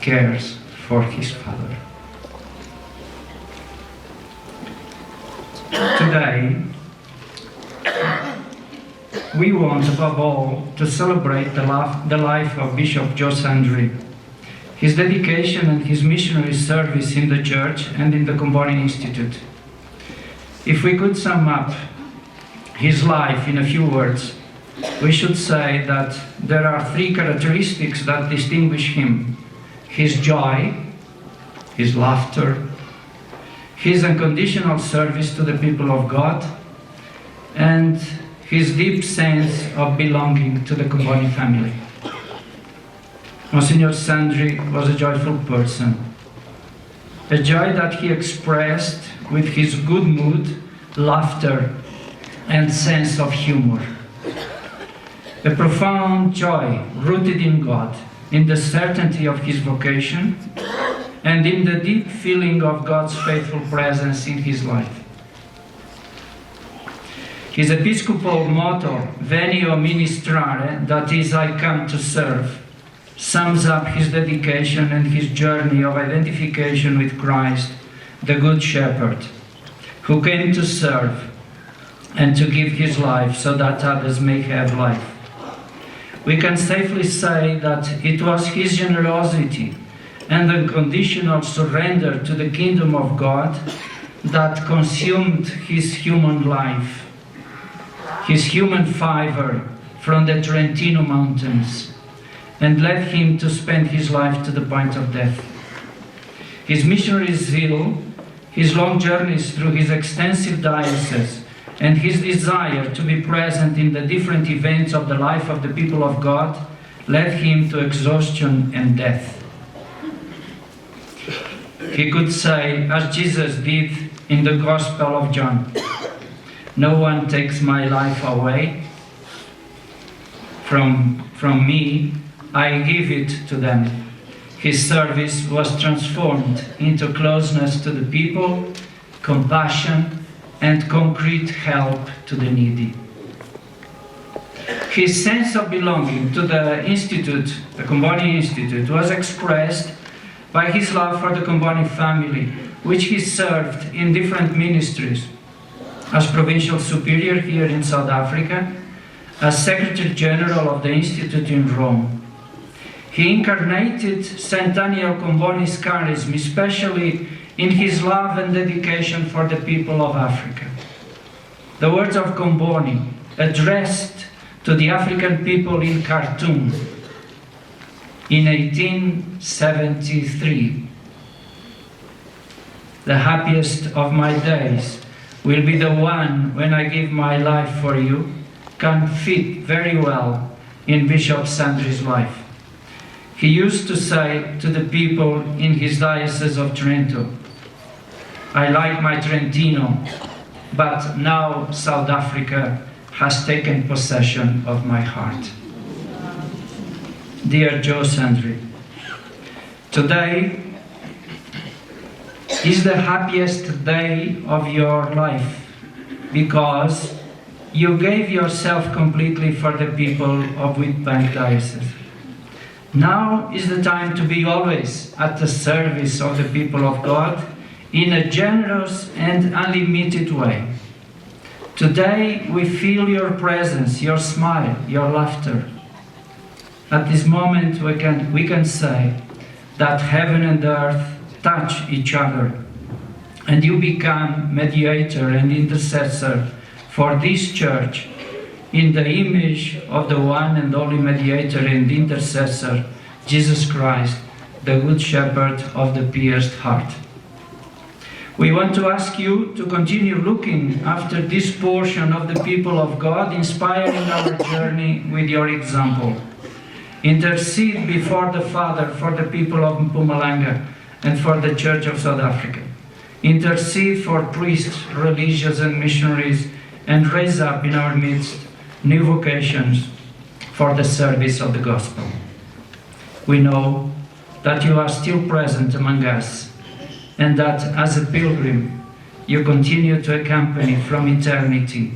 cares for his father. Today, we want above all to celebrate the life of Bishop Joe Sandri, his dedication and his missionary service in the church and in the Comboni Institute. If we could sum up his life in a few words, we should say that there are three characteristics that distinguish him: his joy, his laughter, his unconditional service to the people of God, and his deep sense of belonging to the Comboni family. Monsignor Sandri was a joyful person, a joy that he expressed with his good mood, laughter, and sense of humor. A profound joy rooted in God, in the certainty of his vocation, and in the deep feeling of God's faithful presence in his life. His episcopal motto, Venio Ministrare, that is, I come to serve, sums up his dedication and his journey of identification with Christ, the Good Shepherd, who came to serve and to give his life so that others may have life. We can safely say that it was his generosity and unconditional surrender to the kingdom of God that consumed his human life, his human fibre from the Trentino mountains, and led him to spend his life to the point of death. His missionary zeal, his long journeys through his extensive diocese, and his desire to be present in the different events of the life of the people of God led him to exhaustion and death. He could say, as Jesus did in the Gospel of John, "No one takes my life away from me, I give it to them." His service was transformed into closeness to the people, compassion, and concrete help to the needy. His sense of belonging to the Institute, the Comboni Institute, was expressed by his love for the Comboni family, which he served in different ministries, as Provincial Superior here in South Africa, as Secretary General of the Institute in Rome. He incarnated St. Daniel Comboni's charism, especially in his love and dedication for the people of Africa. The words of Comboni, addressed to the African people in Khartoum in 1873, "The happiest of my days will be the one when I give my life for you," can fit very well in Bishop Sandri's life. He used to say to the people in his diocese of Trento, "I like my Trentino, but now South Africa has taken possession of my heart." Dear Joe Sandri, today is the happiest day of your life because you gave yourself completely for the people of Witbank Diocese. Now is the time to be always at the service of the people of God in a generous and unlimited way. Today we feel your presence, your smile, your laughter. At this moment we can say that heaven and earth touch each other, and you become mediator and intercessor for this church in the image of the one and only mediator and intercessor, Jesus Christ, the Good Shepherd of the pierced heart. We want to ask you to continue looking after this portion of the people of God, inspiring our journey with your example. Intercede before the Father for the people of Mpumalanga and for the Church of South Africa. Intercede for priests, religious and missionaries, and raise up in our midst new vocations for the service of the gospel. We know that you are still present among us, and that as a pilgrim you continue to accompany from eternity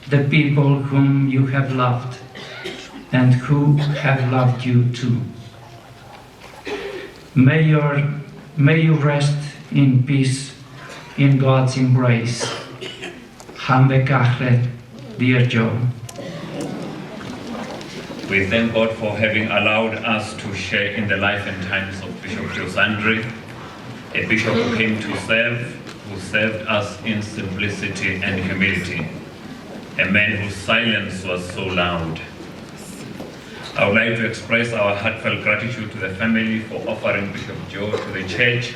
the people whom you have loved and who have loved you too. May you rest in peace in God's embrace. Hambe Kachre, dear Joe. We thank God for having allowed us to share in the life and times of Bishop Giuseppe Sandri, a bishop who came to serve, who served us in simplicity and humility, a man whose silence was so loud. I would like to express our heartfelt gratitude to the family for offering Bishop Joe to the church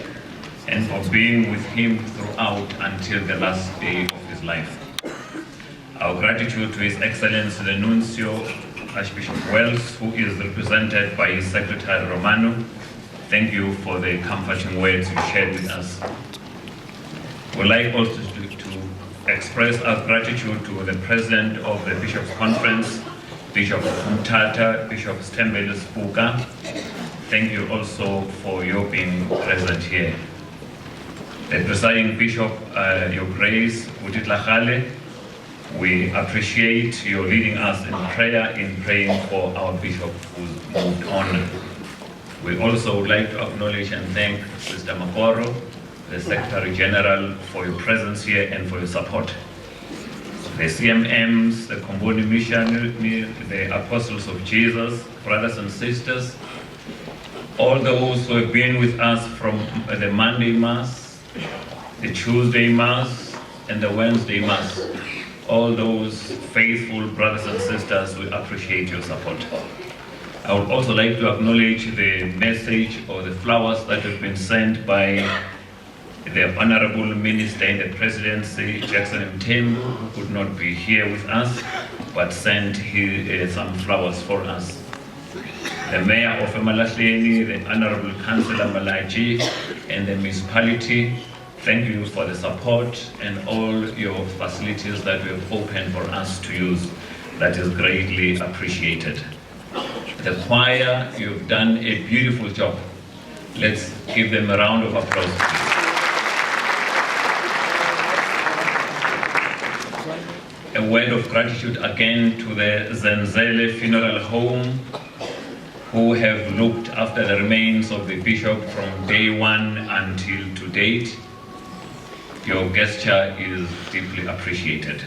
and for being with him throughout until the last day of his life. Our gratitude to His Excellency the Nuncio, Archbishop Wells, who is represented by his Secretary Romano. Thank you for the comforting words you shared with us. We'd like also to express our gratitude to the President of the Bishops' Conference, Bishop Mtata, Bishop Stembele Spuka, Thank you also for your being present here. The presiding bishop, Your Grace, Utitlachale, we appreciate your leading us in prayer, in praying for our bishop who's moved on. We also would like to acknowledge and thank Sister Makoro, the Secretary General, for your presence here and for your support. The CMMs, the Comboni Missionary, the Apostles of Jesus, brothers and sisters, all those who have been with us from the Monday Mass, the Tuesday Mass, and the Wednesday Mass. All those faithful brothers and sisters, we appreciate your support. I would also like to acknowledge the message or the flowers that have been sent by the Honorable Minister in the Presidency, Jackson Mtembu, who could not be here with us, but sent some flowers for us. The Mayor of Emalahleni, the Honorable Councillor Malaji, and the municipality, thank you for the support and all your facilities that you have opened for us to use. That is greatly appreciated. The choir, you've done a beautiful job. Let's give them a round of applause, please. A word of gratitude again to the Zenzele Funeral Home, who have looked after the remains of the bishop from day one until to date. Your gesture is deeply appreciated.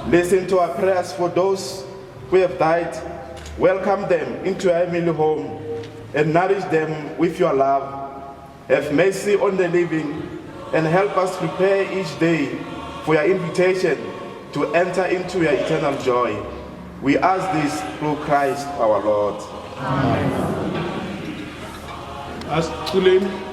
Listen to our prayers for those who have died. Welcome them into your heavenly home and nourish them with your love. Have mercy on the living and help us prepare each day for your invitation to enter into your eternal joy. We ask this through Christ our Lord. Amen. As Tulim,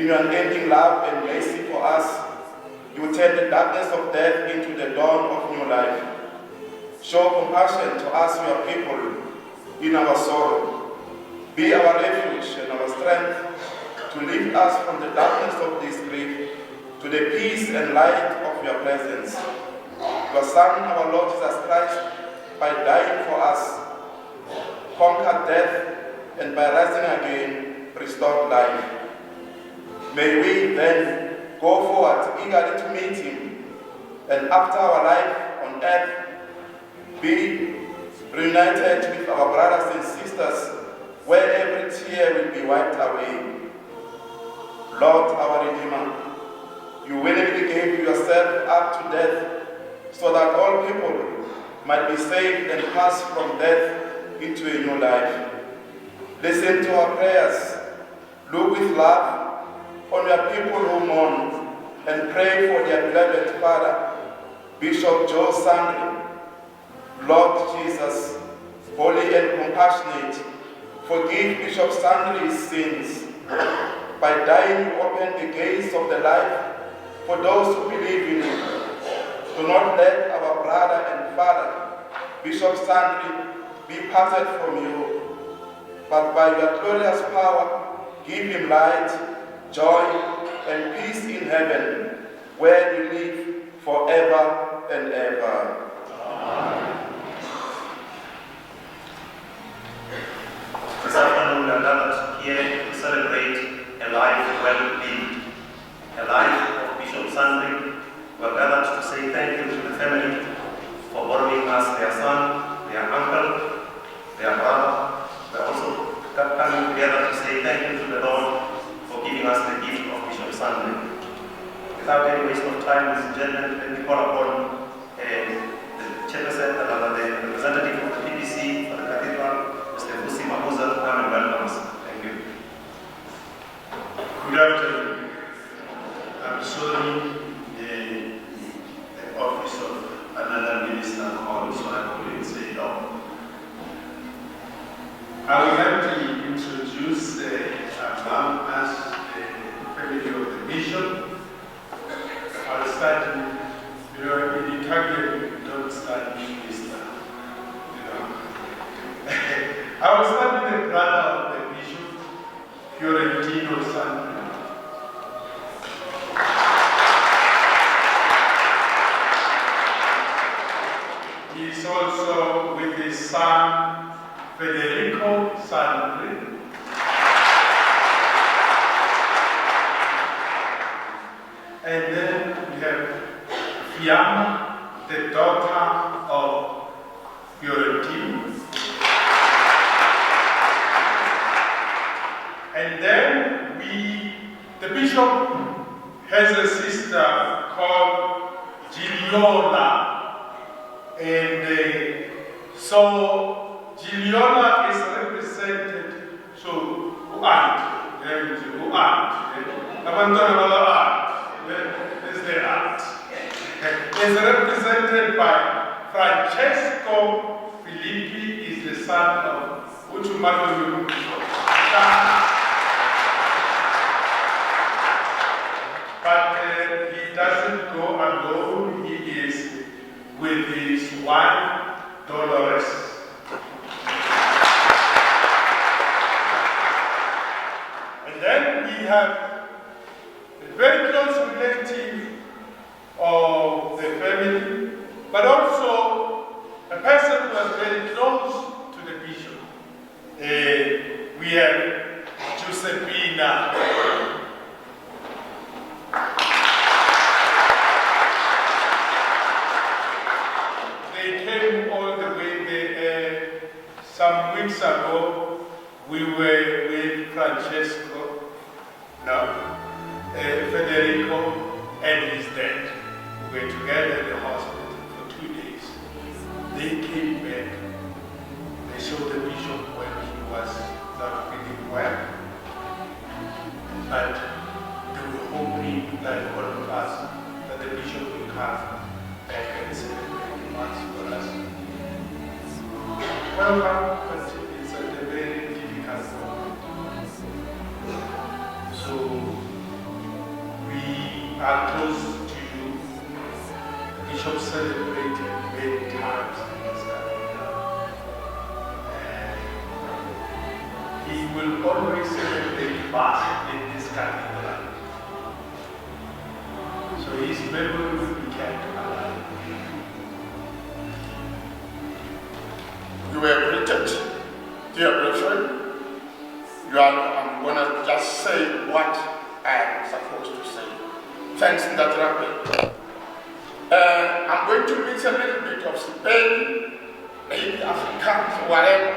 in your unending love and mercy for us, you turn the darkness of death into the dawn of new life. Show compassion to us, your people, in our sorrow. Be our refuge and our strength to lift us from the darkness of this grief to the peace and light of your presence. Your Son, our Lord Jesus Christ, by dying for us, conquered death, and by rising again, restored life. May we then go forward eagerly to meet him, and after our life on earth, be reunited with our brothers and sisters, where every tear will be wiped away. Lord, our Redeemer, you willingly gave yourself up to death so that all people might be saved and pass from death into a new life. Listen to our prayers. Look with love on your people who mourn, and pray for their beloved Father, Bishop Giuseppe Sandri. Lord Jesus, holy and compassionate, forgive Bishop Sandri's sins. By dying, you open the gates of the life for those who believe in you. Do not let our brother and father, Bishop Sandri, be parted from you, but by your glorious power, give him light, joy, and peace in heaven, where you live forever and ever. Amen. This afternoon we are gathered here to celebrate a life well lived, a life of Bishop Sandri. We are gathered to say thank you to the family for borrowing us their son, their uncle, their brother. We are also coming together to say thank you to the Lord for giving us the gift of Bishop Sandri. Without any waste of time, ladies and gentlemen, let me call upon the chairperson, the representative of the PPC for the cathedral, Mr. Busi Mahuza, to come and welcome us. Thank you. Good afternoon. I'm sorry the office of another minister called, so I couldn't say no. I would like to introduce among us the family of the bishop. I'll start in Italian, we don't start in minister. I will start with the brother of the bishop, Fiorentino Sandri. He is also with his son, Federico Sandri. And then we have Fiamma, the daughter of Fiorentino. And then the bishop has a sister called Gigliola. And so Gigliola is represented, so aunt, there is your aunt. Is the aunt. Is represented by Francesco Filippi, is the son of Utumano. But he doesn't go alone, he is with his wife, Dolores. And then we have a very close relative of the family, but also a person who was very close to the bishop. We have Giuseppina. They came all the way there. Some weeks ago, we were with Francesco, Federico, and his dad. We were together in the hospital for 2 days. They came back. They showed the bishop when he was not feeling well. But they were hoping, like all of us, that the bishop will come back and celebrate once for us. Welcome, but it's a very difficult moment. So we are close to you. The bishop celebrated many times in his career. And he will always celebrate fast in this cathedral. So his memory will be kept alive. You were greeted, dear brethren. I'm going to just say what I am supposed to say. Thanks, Ndatrape. I'm going to mix a little bit of Spain, maybe Afrikaans, whatever.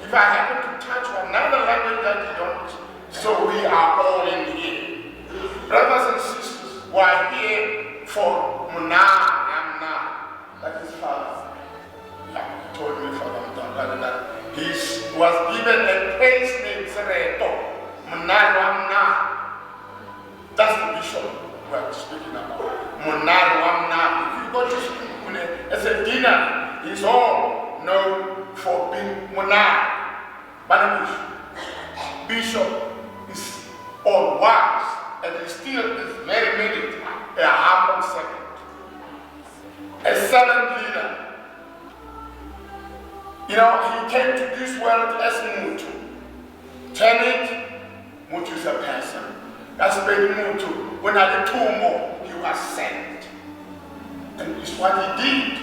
If I happen to touch another language that you don't, so we are all in here. Brothers and sisters who are here for Muna, that is Father. He told me for them that he was given a place named Trento. That's the bishop we're speaking about. If you go to school as a dinner, he's all known for being Munar. But bishop is all wise and he still is very minute, a humble second. A servant leader. You know, he came to this world as Mutu. Tenet, Mutu is a person. That's very Mutu. When I did 2 more, he was sent. And it's what he did.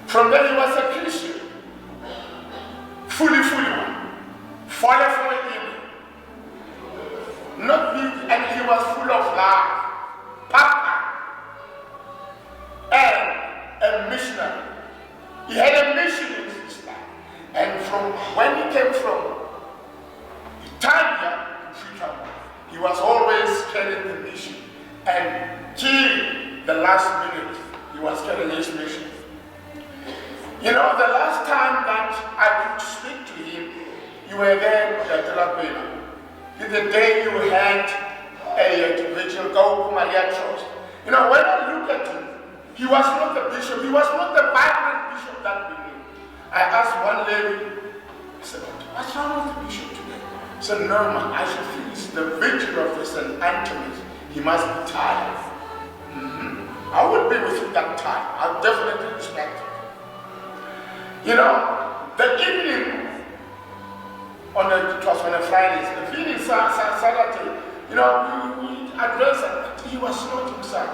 From there he was a Christian. Fully one. Follow for him. Not big, and he was full of love. Papa. And a missionary. He had a mission in his life. And from when he came from Italia to Africa, he was always carrying the mission. And till the last minute, he was carrying his mission. You know, the last time that I could speak to him, you were there at Telapena. The day you had a vigil, go Maria Trust. You know, when I look at him, he was not the bishop, he was not the vibrant bishop that we knew. I asked one lady, I said, what's wrong with the bishop today? She said, no man, I should feel it's the vigil of the St. Anthony's. He must be tired. I would be with him that time. I'll definitely respect him. You know, the evening, it was on a Friday, the evening Saturday, you know, we addressed him, he was not himself.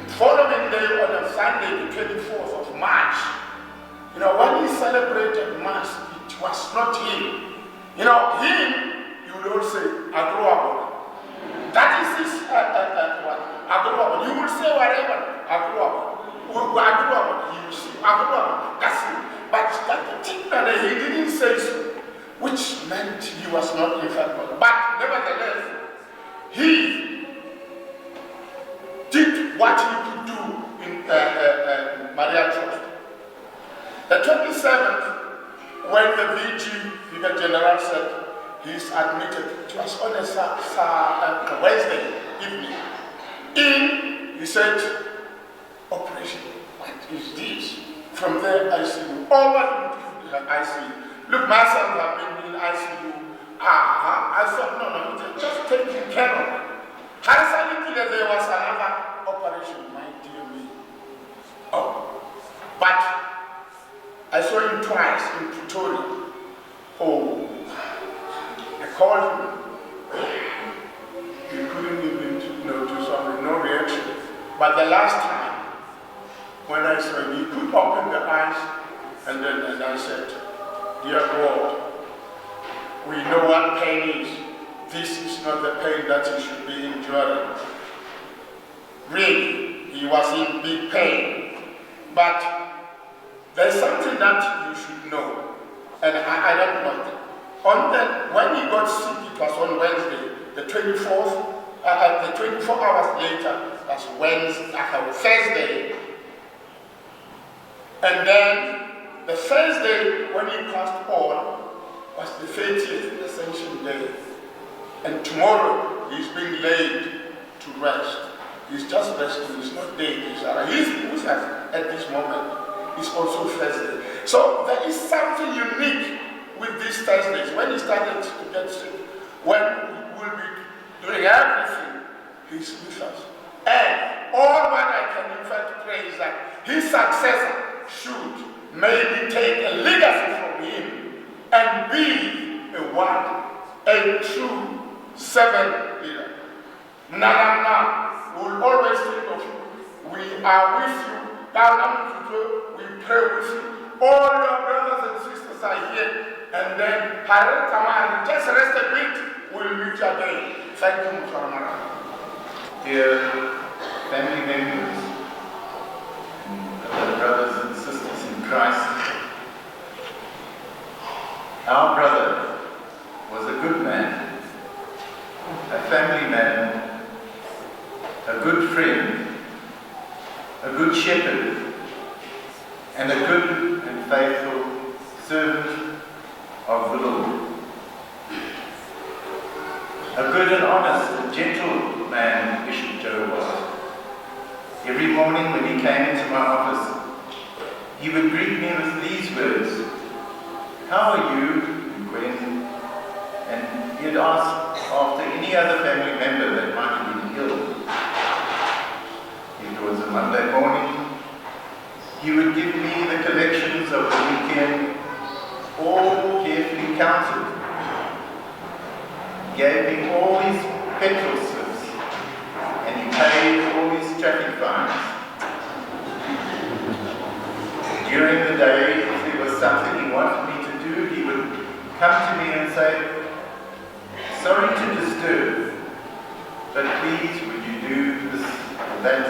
The following day on a Sunday, the 24th of March, you know, when he celebrated Mass, it was not him. You know, him, you would all say, Agruabo. That is his, Agruabo. You will say whatever, Agruabo. Agruabo, you will say, Agruabo, that's it. But that particular day, he didn't say so, which meant he was not infallible. But nevertheless, he did what he could do in Maria Trust. The 27th, when the VG, Vicar General, said he's admitted, it was on a Wednesday evening. He said, operation, what is this? From there, ICU. All what you do, ICU. Look, myself, I've been in ICU. I thought, no, just taking care of it. Hardly there was another operation, my dear me. Oh, but I saw him twice in Pretoria. Oh, I called him. He couldn't even do something, no reaction. But the last time, when I saw him, he could open the eyes, and then I said, dear God, we know what pain is. This is not the pain that he should be enduring. Really, he was in big pain. But there's something that you should know, and I don't know that. When he got sick, it was on Wednesday, the 24th, the 24 hours later, that's Thursday. And then the Thursday, when he passed on, was the 30th Ascension Day. And tomorrow, he's being laid to rest. He's just resting, he's not dead. He's at this moment. It's also Thursday. So there is something unique with these Thursdays. When he started to get sick, when we will be doing everything, he's with us. And all what I can in fact pray is that his successor should maybe take a legacy from him and be a true 7 leaders. Now, we will always think of you. We are with you. We pray with you. All your brothers and sisters are here. And then, just rest a bit. We'll meet you again. Thank you, Muhammad. Dear family members, and brothers and sisters in Christ, our brother was a good man, a family man, a good friend, a good shepherd, and a good and faithful servant of the Lord. A good and honest and gentle man Bishop Joe was. Every morning when he came into my office, he would greet me with these words, "How are you, and Gwen?" And he'd ask after any other family member that might have been ill. If it was a Monday morning, he would give me the collections of the weekend, all carefully counted. He gave me all his petrol slips, and he paid all his traffic fines. During the day, if there was something he wanted me to do, he would come to me and say, "Sorry to disturb, but please would you do this or that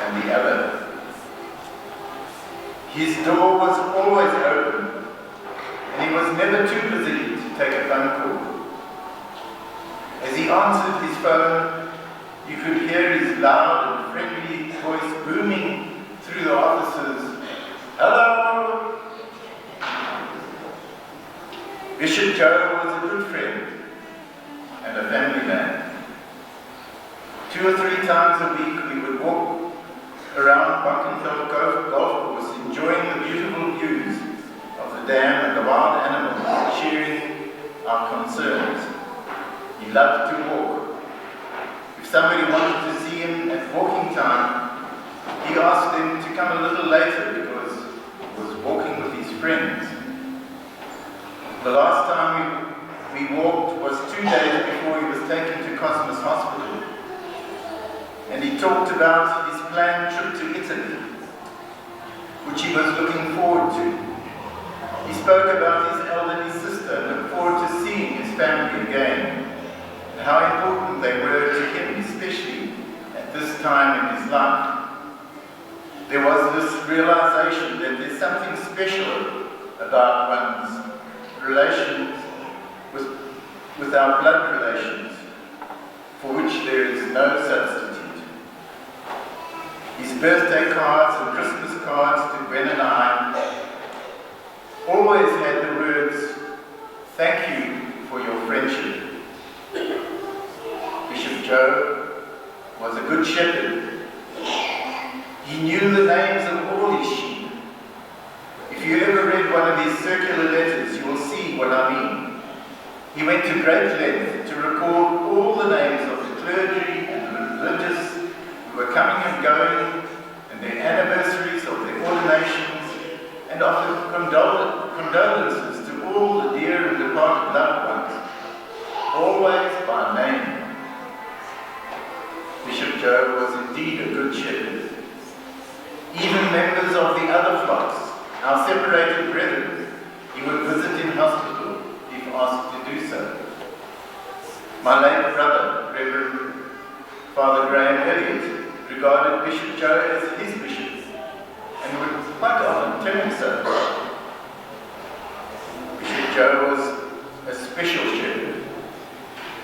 and the other." His door was always open, and he was never too busy to take a phone call. As he answered his phone, you could hear his loud and friendly voice booming through the offices. "Hello!" Bishop Joe was a good friend and a family man. 2 or 3 times a week we would walk around Buckenfeld Golf Course, enjoying the beautiful views of the dam and the wild animals, sharing our concerns. He loved to walk. If somebody wanted to see him at walking time, he asked them to come a little later because he was walking with his friends. The last time we walked was 2 days before he was taken to Cosmos Hospital. And he talked about his planned trip to Italy, which he was looking forward to. He spoke about his elderly sister and looked forward to seeing his family again, and how important they were to him, especially at this time in his life. There was this realization that there's something special about one's relations with our blood relations, for which there is no substitute. His birthday cards and Christmas cards to Gwen and I always had the words, "Thank you for your friendship." Bishop Joe was a good shepherd. He knew the names of all his sheep. If you ever read one of his circular letters, you will see what I mean. He went to great length to record all the names of the clergy and the religious who were coming and going, and their anniversaries of their ordinations, and offered condolences to all the dear and departed loved ones, always by name. Bishop Joe was indeed a good shepherd. Even members of the other flocks, our separated brethren, he would visit in hospital if asked to do so. My late brother, Reverend Father Graham Elliott, regarded Bishop Joe as his bishop, and would quite often tell him so. Bishop Joe was a special shepherd.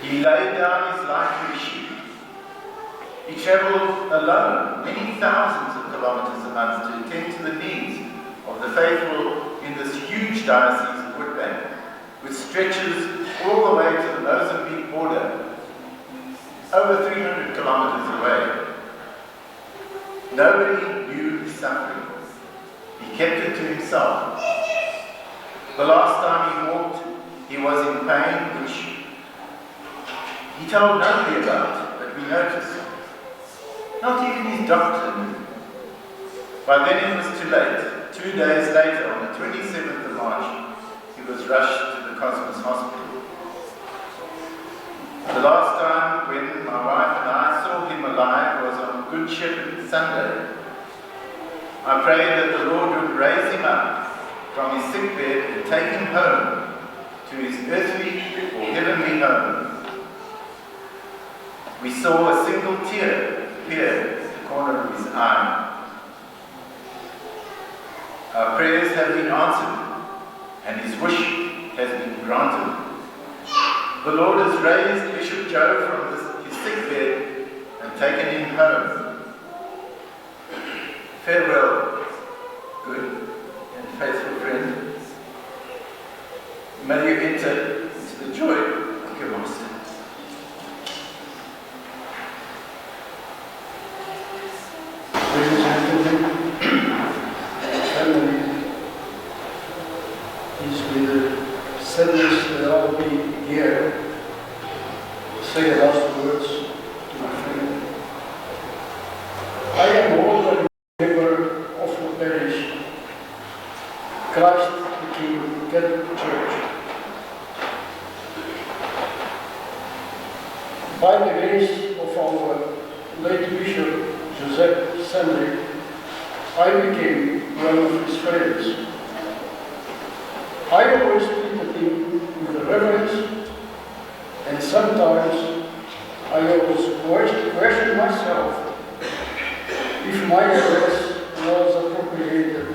He laid down his life for his sheep. He travelled alone many thousands of kilometres a month to attend to the needs of the faithful in this huge diocese of Witbank, which stretches all the way to the Mozambique border, over 300 kilometres away. Nobody knew his suffering. He kept it to himself. The last time he walked, he was in pain, which he told nobody about, but we noticed. Not even his doctor knew. By then it was too late. 2 days later, on the 27th of March, he was rushed to the Cosmos Hospital. The last time when my wife and I saw him alive was on Good Shepherd Sunday. I prayed that the Lord would raise him up from his sick bed and take him home to his earthly or heavenly home. We saw a single tear appear at the corner of his eye. Our prayers have been answered, and his wish has been granted. The Lord has raised Bishop Joe from his sick bed and taken him home. Farewell, good and faithful friend. May you enter into the joy of your master. Ladies and gentlemen, family, is with the sadness that I'll be here to say the last words to my friend. I am older member of the parish, Christ the King Catholic Church. By the grace of our late Bishop Giuseppe Sandri, I became one of his friends. I always treated him with reverence, and sometimes I always questioned myself if my address was appropriated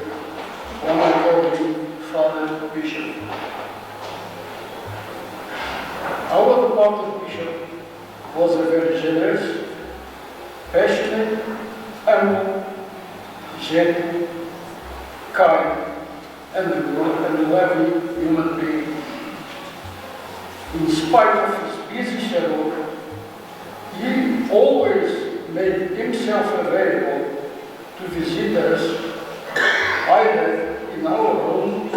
when I called him Father Bishop. Our departed bishop was a very generous, passionate, humble, gentle, kind, and loving human being. In spite of his busy schedule, he always made himself available to visit us, either in our home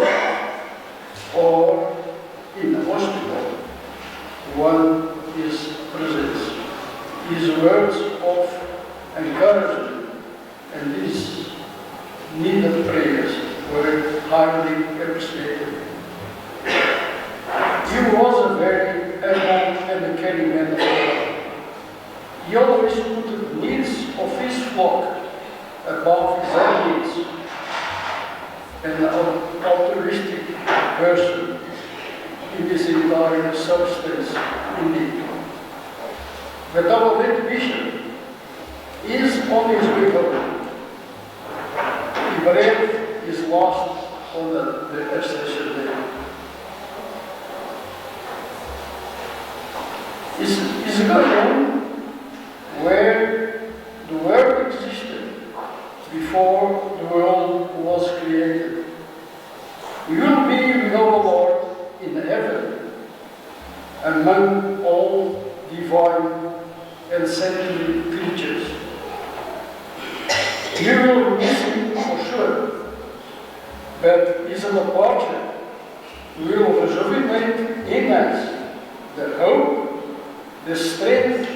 or in the hospital, when his presence, his words of encouragement, and his needed prayers were highly appreciated. He was a very humble and caring man of God. He always put the needs of his flock above his own needs, an altruistic person in his entire substance indeed. But our late bishop is on his way home. He breathed his last on the Ascension Day. He's going home where the world existed before the world was created. We will be with our Lord in heaven, among all divine and saintly creatures. You will miss him for sure, but his departure will rejuvenate in us the hope, the strength,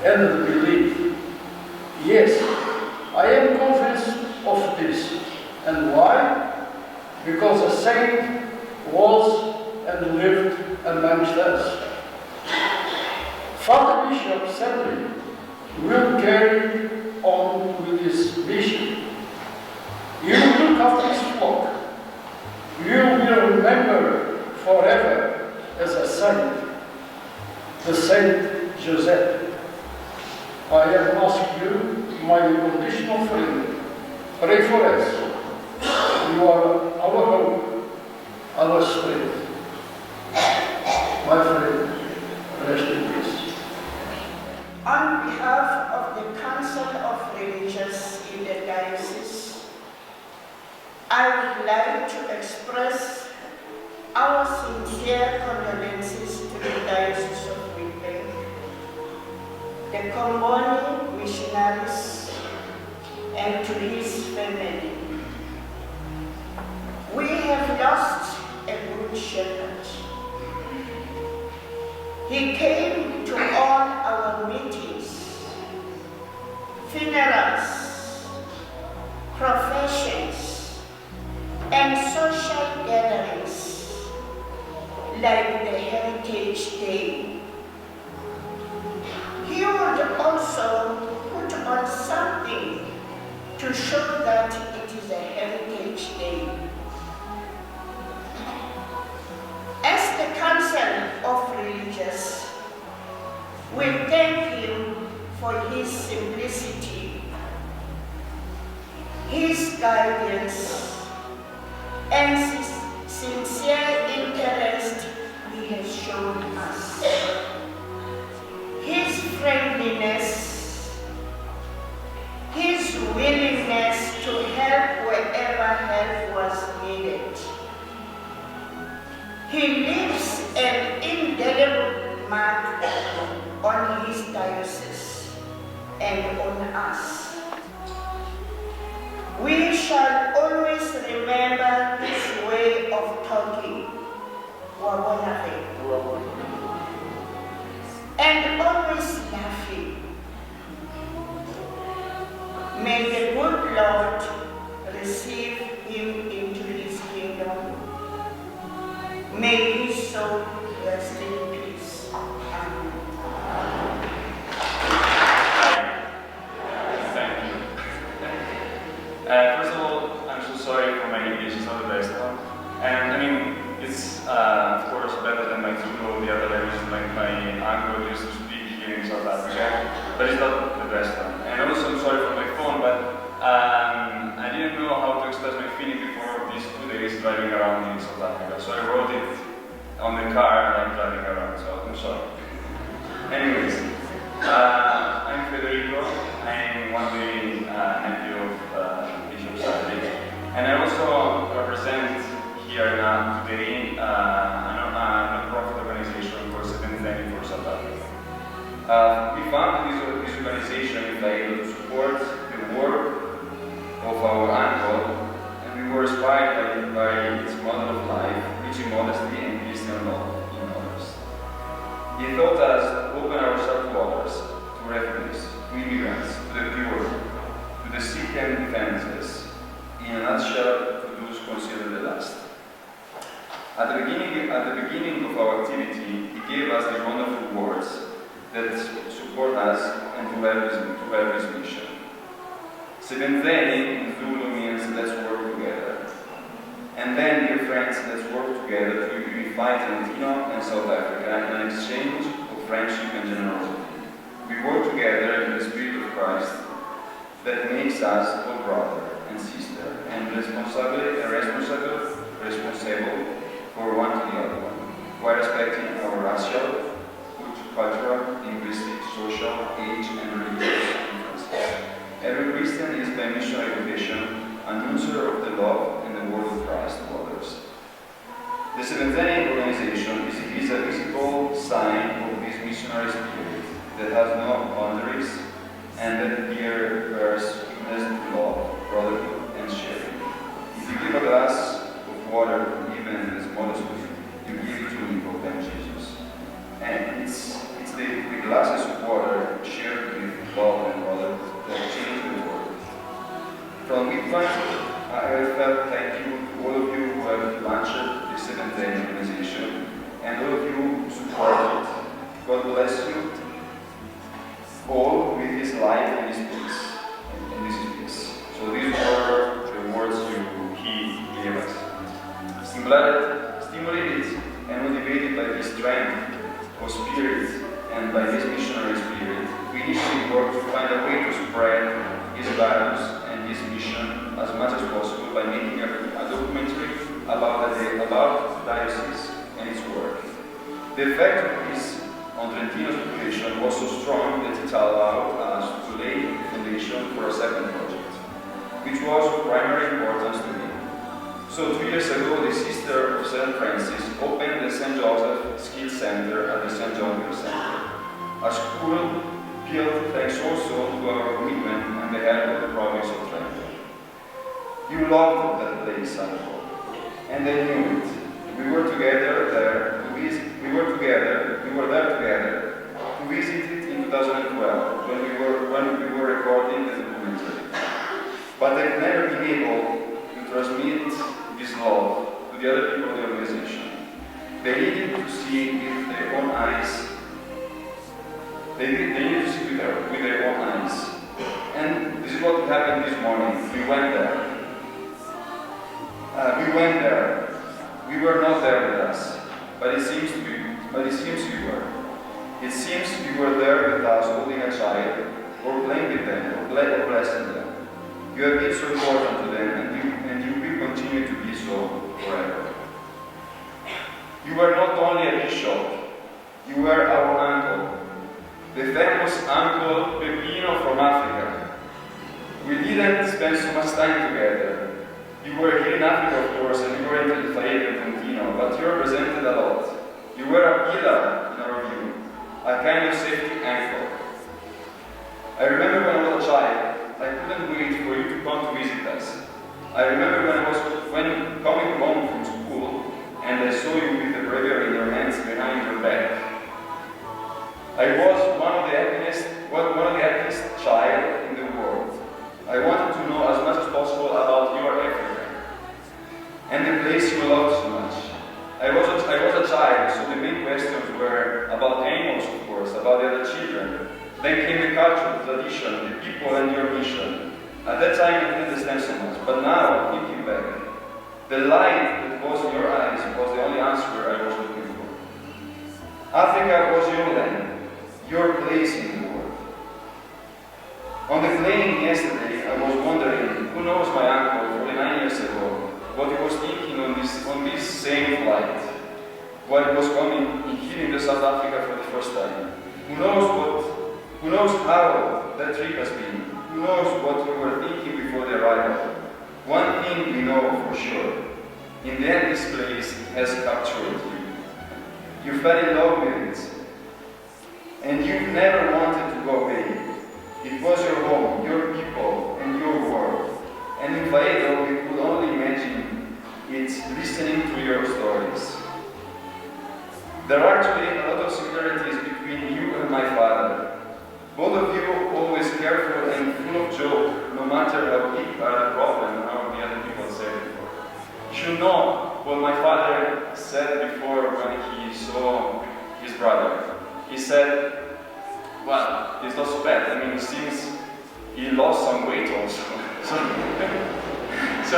and the belief. Yes, I am convinced of this. And why? Because a saint was and lived amongst us. Father Bishop Sandri will carry on with his mission. He will look after his flock. You will remember forever as a saint, the Saint Joseph. I have asked you, my unconditional friend, pray for us. You are our hope, our strength. My friend, rest in peace. On behalf of the Council of Religious in the Diocese, I would like to express our sincere condolences to the Diocese of Witbank, the Comboni Missionaries, and to his family. We have lost a good shepherd. He came to all our meetings, funerals, professions, and social gatherings like the Heritage Day to show that it is a Heritage Day. As the Council of Religious, we thank him for his simplicity, his guidance, and his sincere interest he has shown us. His friendliness, his willingness to help wherever help was needed. He leaves an indelible mark on his diocese and on us. We shall always remember his way of talking, and always laughing. May the good Lord receive him into his kingdom. May his soul rest in peace. Amen. Thank you. First of all, I'm so sorry for my English, it's not the best one. And I mean, it's of course better than my two or the other languages like my uncle used to speak here in South Africa, but it's not the best one. And also I'm sorry for my phone, but I didn't know how to express my feeling before these 2 days driving around in South Africa. So I wrote it on the car and I'm driving around, so I'm sorry. Anyways, I'm Federico. I'm one of the nephew of Bishop Sandri. And I also represent here now today a non-profit organization called Seventh for South Africa. We founded this organization in Faedo to support the work of our uncle, and we were inspired by its model of life, preaching modesty and Christian love in others. He taught us to open ourselves to others, to refugees, to immigrants, to the poor, to the sick and defenseless. In a nutshell, to those considered the last. At the beginning of our activity, he gave us the wonderful words that support us and to help his mission. Seventheni in Zulu means let's work together. And then, dear friends, let's work together to unify Trento and South Africa in an exchange of friendship and generosity. We work together in the Spirit of Christ that makes us all brother and sister, and responsible for one to the other one, while respecting our racial, cultural, linguistic, social, age, and religious differences. Every Christian is by missionary vocation an announcer of the love and the word of Christ to others. The Seventh-day organization is a visible sign of this missionary spirit that has no boundaries and that here bears witness to love, brotherhood, and sharing. If you give a glass of water, even as modestly, you give it to me, proclaimed Jesus. And it's the glasses of water shared with love and brotherhood that change the world. From Witbank, I have felt thank you to all of you who have launched the Seventh-day organization and all of you who support it. God bless you all with his life and his peace. And this is peace. So these were the words he gave us. Stimulated and motivated by his strength of spirit and by his missionary spirit, we initially worked to find a way to spread his values and his mission as much as possible by making a documentary about the diocese and its work. The effect of this on Trentino's population was so strong that it allowed us to lay the foundation for a second project, which was of primary importance to me. So 2 years ago, the Sister of St. Francis opened the St. Joseph Skill Center at the St. John Center, a school built thanks also to our commitment and the help of the province of Trento. You loved that place, I hope, and I knew it. We were there together to visit it in 2012 when we were recording the documentary. But I've never been able to transmit this love to the other people of the organization. They needed to see with their own eyes. They needed to see with their own eyes. And this is is what happened this morning. We went there. We were not there with us, but it seems you were. It seems you were there with us, holding a child, or playing with them, or blessing them. You have been so important to them, and you will continue to be so forever. You were not only a bishop, you were our uncle, the famous Uncle Pepino from Africa. We didn't spend so much time together. You were here in Africa, of course, and you were in Faedo and Trento, but you represented a lot. You were a pillar in our view, a kind of safety anchor. I remember when I was a child, I couldn't wait for you to come to visit us. I remember when coming home from school, and I saw you with the breviary in your hands behind your back. I was one of the happiest child in the world. I wanted to know as much as possible about your Africa and the place you loved so much. I was a child, so the main questions were about animals, of course, about the other children. Then came the culture, the tradition, the people, and your mission. At that time, I didn't understand so much, but now, thinking back, the light that was in your eyes was the only answer I was looking for. Africa was your land, your place in the world. On the plane yesterday, I was wondering, who knows my uncle 49 years ago, what he was thinking on this same flight, while he was coming here in South Africa for the first time. Who knows how that trip has been? Who knows what we were thinking before the arrival? One thing we know for sure. In the end, this place has captured you. You fell in love with it. And you've never wanted to go away. It was your home, your people, and your world. And in Faedo, we could only imagine it listening to your stories. There are actually a lot of similarities between you and my father. Both of you always careful and full of joke, no matter how big are the problem, how the other people said before. You should know what my father said before when he saw his brother. He said, well, it's not so bad. I mean, it seems he lost some weight also. so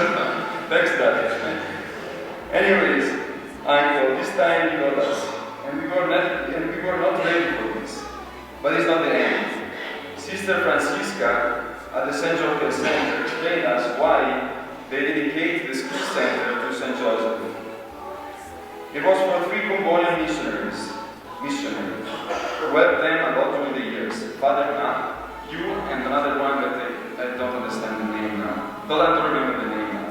thanks, Dad. Anyways, Uncle, this time you got us. And we were not ready for this. But it's not the end. Sister Francisca at the St. Joseph Center explained us why they dedicate the ski center to St. Joseph. It was for 3 Comboni missionaries who helped them a lot during the years. Father Na, you, and another one that I don't understand the name now. I don't remember the name now.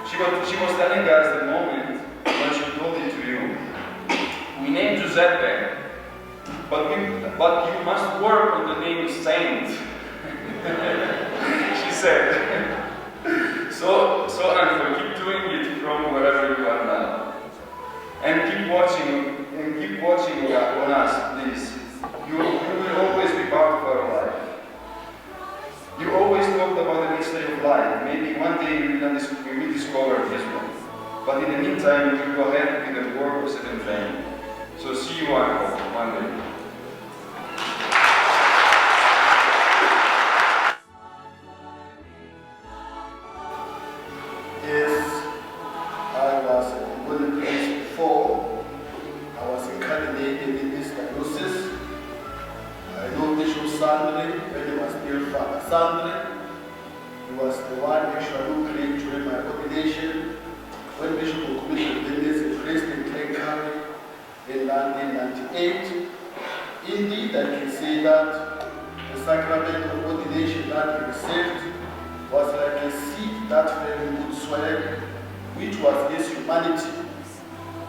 She was telling us the moment when she told it to you. We named Giuseppe, but you must work on the name Saint. She said. So Uncle, keep doing it from wherever you are now. And keep watching on us, please. You will always be part of our life. You always talked about the mystery of life. Maybe one day we will discover this one. But in the meantime, we will go ahead with the work of Second Family. So see you, Uncle, one day. Yes, I was in Comboni place before. I was incarnated in this diocese. I know Bishop Sandri when he was still Father Sandri. He was the one actually who prayed during my ordination when Bishop of Commission Dennis placed in Trento in 1998. Indeed, I can say that the sacrament of ordination that he received was like a seed that fell in good soil, which was his humanity.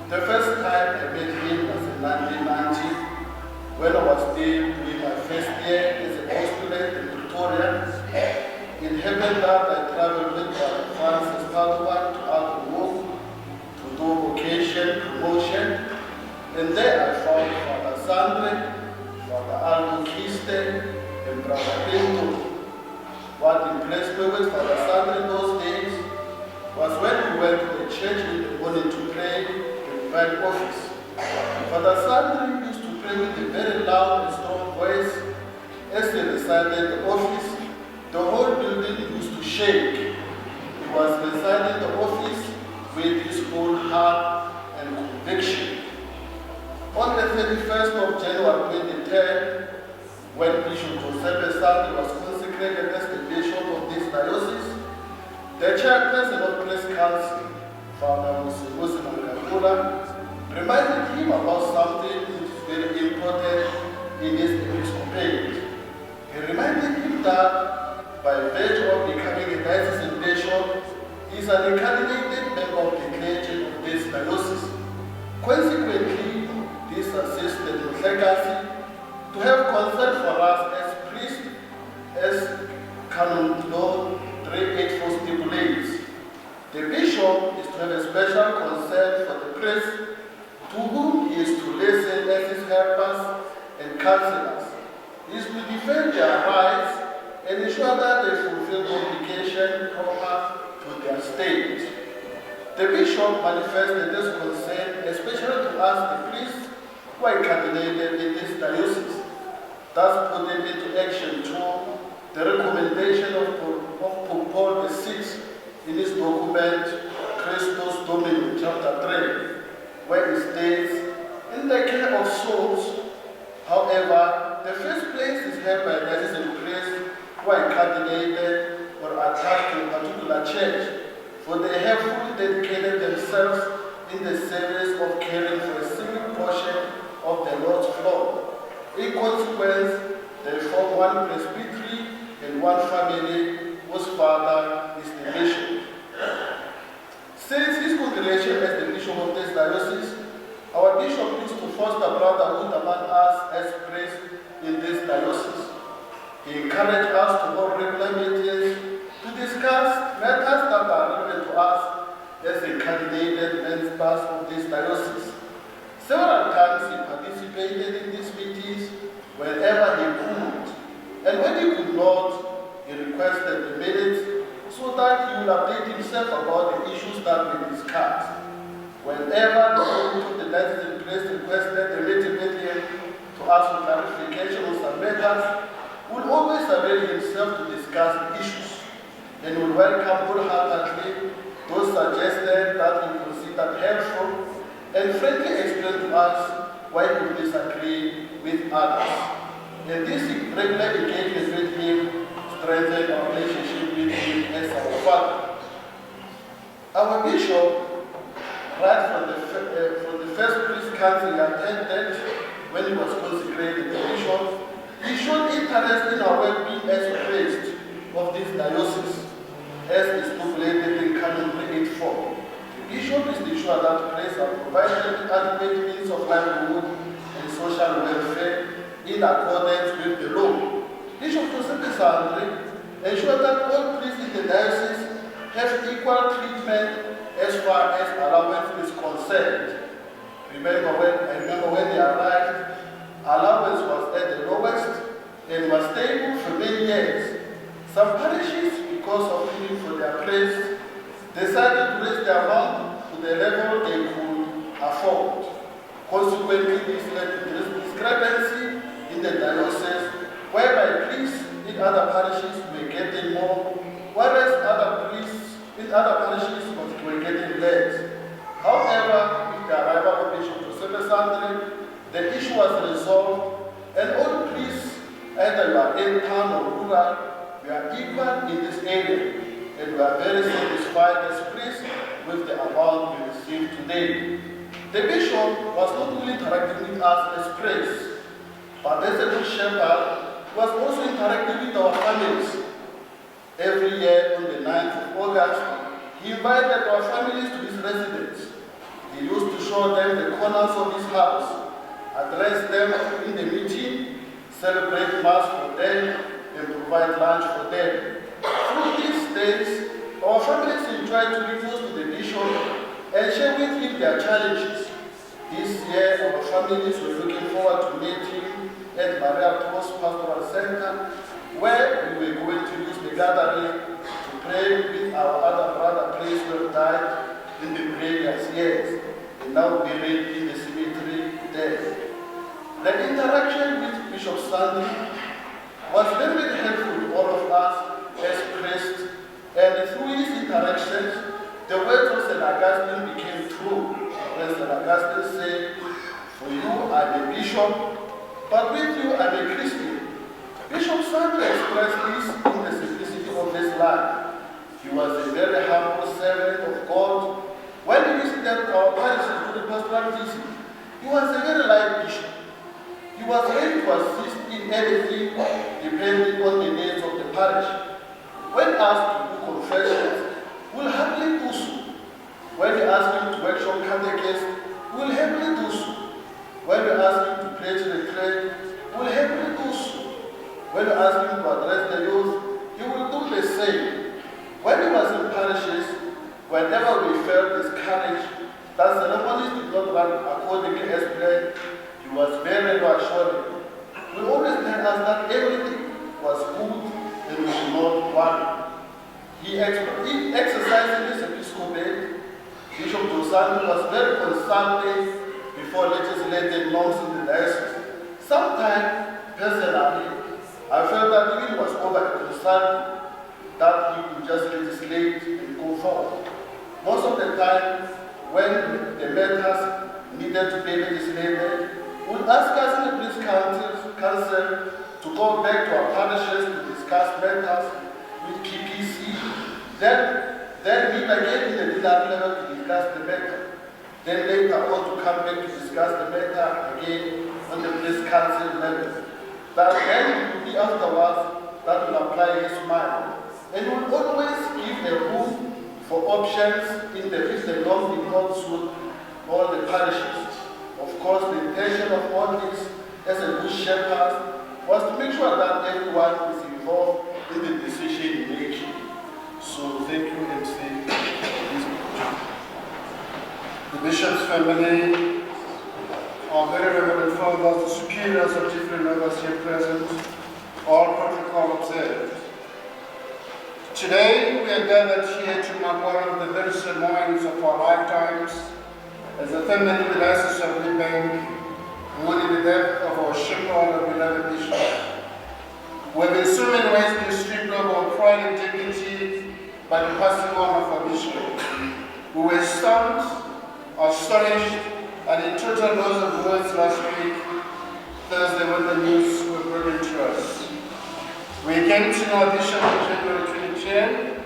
The first time I met him was in 1990, when I was still doing my first year as a postulate in Victoria. It happened that I traveled with Father Francis Padua to Alcohol to do vocation, promotion, and there I found Father Sandri, Father Aldo Kiste, and Brother Trento. What impressed me with Father Sandri in those days was when we went to the church in the morning to pray in the divine office. Father Sandri used to pray with a very loud and strong voice as he recited the office. The whole the bishop of this diocese, the chairperson of Press Council, Father Musi Mangakula, reminded him about something which is very important in his episcopate. He reminded him that by virtue of becoming a diocesan bishop, he is an accredited member of the clergy of this diocese. Consequently, this assisted in legacy to have concern for us as priests, as Canon Law 384 stipulates. The bishop is to have a special concern for the priests, to whom he is to listen as his helpers and counselors. He is to defend their rights and ensure that they fulfill obligation proper to their state. The bishop manifested this concern, especially to us, the priests who are candidated in this diocese, thus putting into action too the recommendation of Pope Paul VI in his document Christus Domini, chapter 3, where he states, in the care of souls, however, the first place is held by diocesan priests who are candidated or attached to a particular church, for they have fully dedicated themselves in the service of caring for a single portion of the Lord's flock. In consequence, they form one presbytery and one family whose father is the bishop. Since his congregation as the bishop of this diocese, our bishop used to foster brotherhood among us as priests in this diocese. He encouraged us to hold regular meetings to discuss matters that are relevant to us as a candidated members of this diocese. Several times he participated in these meetings whenever he could, and when he could not, he requested the minutes so that he would update himself about the issues that we discussed. Whenever the authority of the diocesan priest requested a meeting with him to ask for clarification on some matters, would always avail himself to discuss the issues, and would welcome wholeheartedly those suggested that he considered helpful, and frankly explain to us why he disagree with others. And this regular engagement with him strengthened our relationship with him as our father. Our bishop, right from the first priest council he attended when he was consecrated the bishop, he showed interest in our well-being as priest of this diocese, as is stipulated in Canon 384. The bishop is to ensure that priests are provided with adequate means of livelihood and social welfare in accordance with the law. Bishop Giuseppe Sandri ensured that all priests in the diocese have equal treatment as far as allowance is concerned. I remember when they arrived, allowance was at the lowest and was stable for many years. Some parishes, because of feeling for their priests, decided to raise the amount to the level they could afford. Consequently, this led to this discrepancy in the diocese, whereby priests in other parishes were getting more, whereas other priests in other parishes were getting less. However, with the arrival of Bishop Giuseppe Sandri, the issue was resolved, and all priests, either you are in town or rural, we are equal in this area, and we are very satisfied as priests with the amount we receive today. The bishop was not only interacting with us as priests, but as a good shepherd, was also interacting with our families. Every year on the 9th of August, he invited our families to his residence. He used to show them the corners of his house, address them in the meeting, celebrate Mass for them, and provide lunch for them. Through these days, our families enjoyed to be close to the bishop and share with him their challenges. This year, our families were looking forward to meeting at Maria Post Pastoral Center, where we were going to use the gathering to pray with our other brother priests who have died in the previous years and now buried in the cemetery there. The interaction with Bishop Sandri was very helpful to all of us as priests, and through his interactions, the words of St. Augustine became true. When St. Augustine said, "For you I'm a bishop, but with you I'm a Christian." Bishop Sandri expressed this in the life. He was a very humble servant of God. When he visited our parishes to the pastoral visit, he was a very light bishop. He was ready to assist in anything depending on the needs of the parish. When asked to do confessions, he will happily do so. When we ask him to workshop catechism, he will happily do so. When we ask him to preach the trade, he will happily do so. When we ask him to address the youth, he will do the same. When he was in parishes, whenever we felt discouraged that ceremonies did not run accordingly as planned, he was very reassuring. He always tell us that everything was good and we should not worry. He exercised his episcopate. Bishop Giuseppe Sandri was very concerned before legislated norms in the diocese. Sometimes, personally, I felt that he was over concerned that he could just legislate and go forward. Most of the time, when the matters needed to be legislated, we would ask us in the police council to go back to our parishes to discuss matters with PPC. Then meet again in the dealer level to discuss the matter. Then later on to come back to discuss the matter again on the police council level. But then it will be afterwards that will apply his mind. And we will always give a room for options if the law did not suit all the parishes. Of course, the intention of all this as a good shepherd was to make sure that everyone is involved in the decision making. So thank you, MC. The bishop's family, our very reverend fathers, the superiors of different levels here present, all protocol observed. Today we are gathered here to mark one of the very sad moments of our lifetimes as a family in the Diocese of Witbank mourning the death of our shepherd and beloved bishop. We have in so many ways been stripped of our pride and dignity by the passing on of our bishop. We were stunned, astonished, and in total loss of words last week, Thursday, when the news were brought to us. We came to know Bishop in January 2010,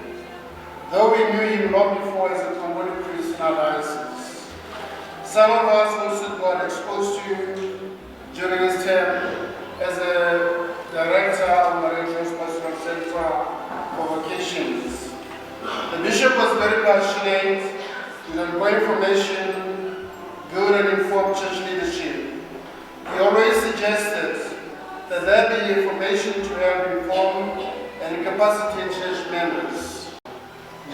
though we knew him long before as a Comboni priest in our diocese. Some of us also got exposed to him during his term as a director of Marie-Jo's Pastoral Center for Vocations. The bishop was very passionate with ongoing information, good and informed church leadership. He always suggested that there be information to help inform and capacitate church members.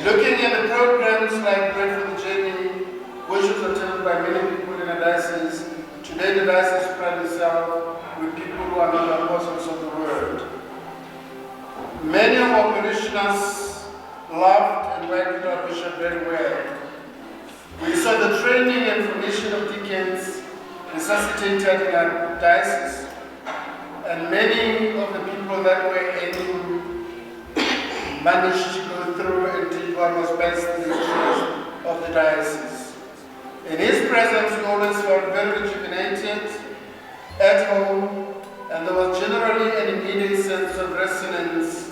Looking at the programs like Bread for the Journey, which was attended by many people in the diocese, today the diocese prides itself with people who are not apostles of the word. Many of our parishioners loved and worked with our bishop very well. We saw the training and formation of deacons necessitated in our diocese, and many of the people that were aiming managed to go through and did what was best in the interest of the diocese. In his presence, we always felt very rejuvenated, at home, and there was generally an immediate sense of resonance,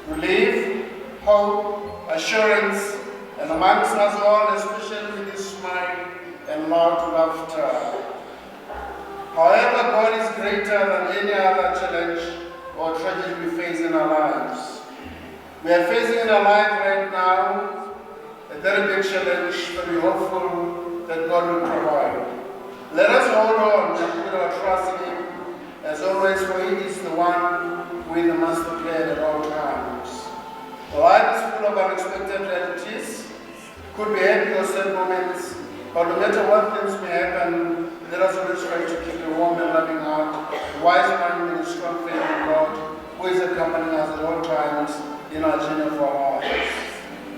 relief, hope, assurance, and amongst us all, especially with his smile and loud laughter. However, God is greater than any other challenge or tragedy we face in our lives. We are facing in our life right now a very big challenge, but we're hopeful that God will provide. Let us hold on and put our trust in Him, as always, for He is the one with the master plan at all times. Life is full of unexpected realities, could be happy or sad moments, but no matter what things may happen, let us always try to keep a warm and loving heart, a wise mind and a strong faith in God, who is accompanying us at all times in our journey of our lives.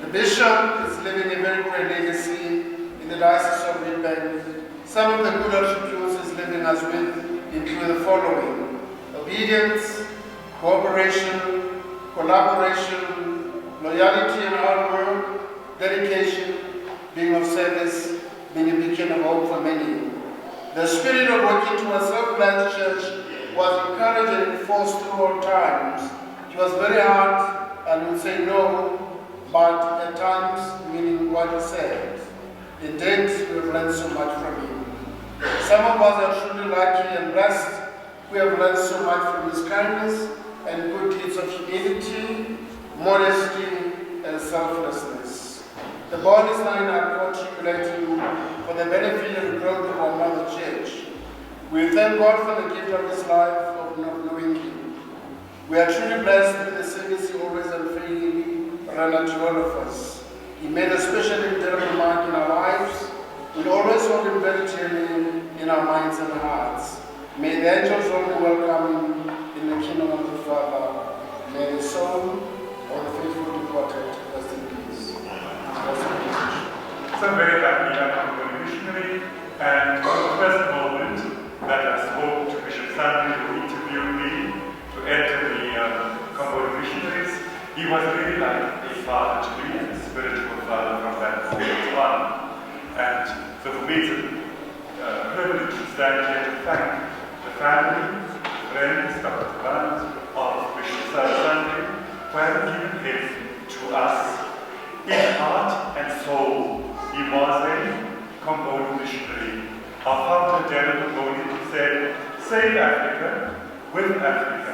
The bishop is leaving a very great legacy in the Diocese of Witbank. Some of the good attributes he's leaving us with include the following: obedience, cooperation, collaboration, loyalty and hard work, dedication, being of service, being a beacon of hope for many. The spirit of working to a self-led church was encouraged and enforced through all times. It was very hard, and will say no, but at times meaning what he said. Indeed, we have learned so much from him. Some of us are truly lucky and blessed. We have learned so much from his kindness and good deeds of humility, modesty, and selflessness. The bodies now in our court tribulating for the benefit and growth of our Mother Church. We thank God for the gift of his life, of not knowing him. We are truly blessed with the service he always unfailingly rendered to all of us. He made a special indelible mark in our lives. We always hold him very dearly in our minds and hearts. May the angels only welcome him in the kingdom of the Father. May the soul of the faithful departed rest in peace. So I'm very happy I'm a Comboni Missionary, and from the first moment that I spoke to Bishop Sandri, who interviewed me to enter the Comboni Missionaries, he was really like a father to me, a spiritual father from that moment on. And so for me it's a privilege to stand here to thank the family, friends, Dr. Band, of Bishop Sandri, for having given him to us in heart and soul. He was a Comboni missionary. Our founder, Daniel Comboni, said, save Africa with Africa.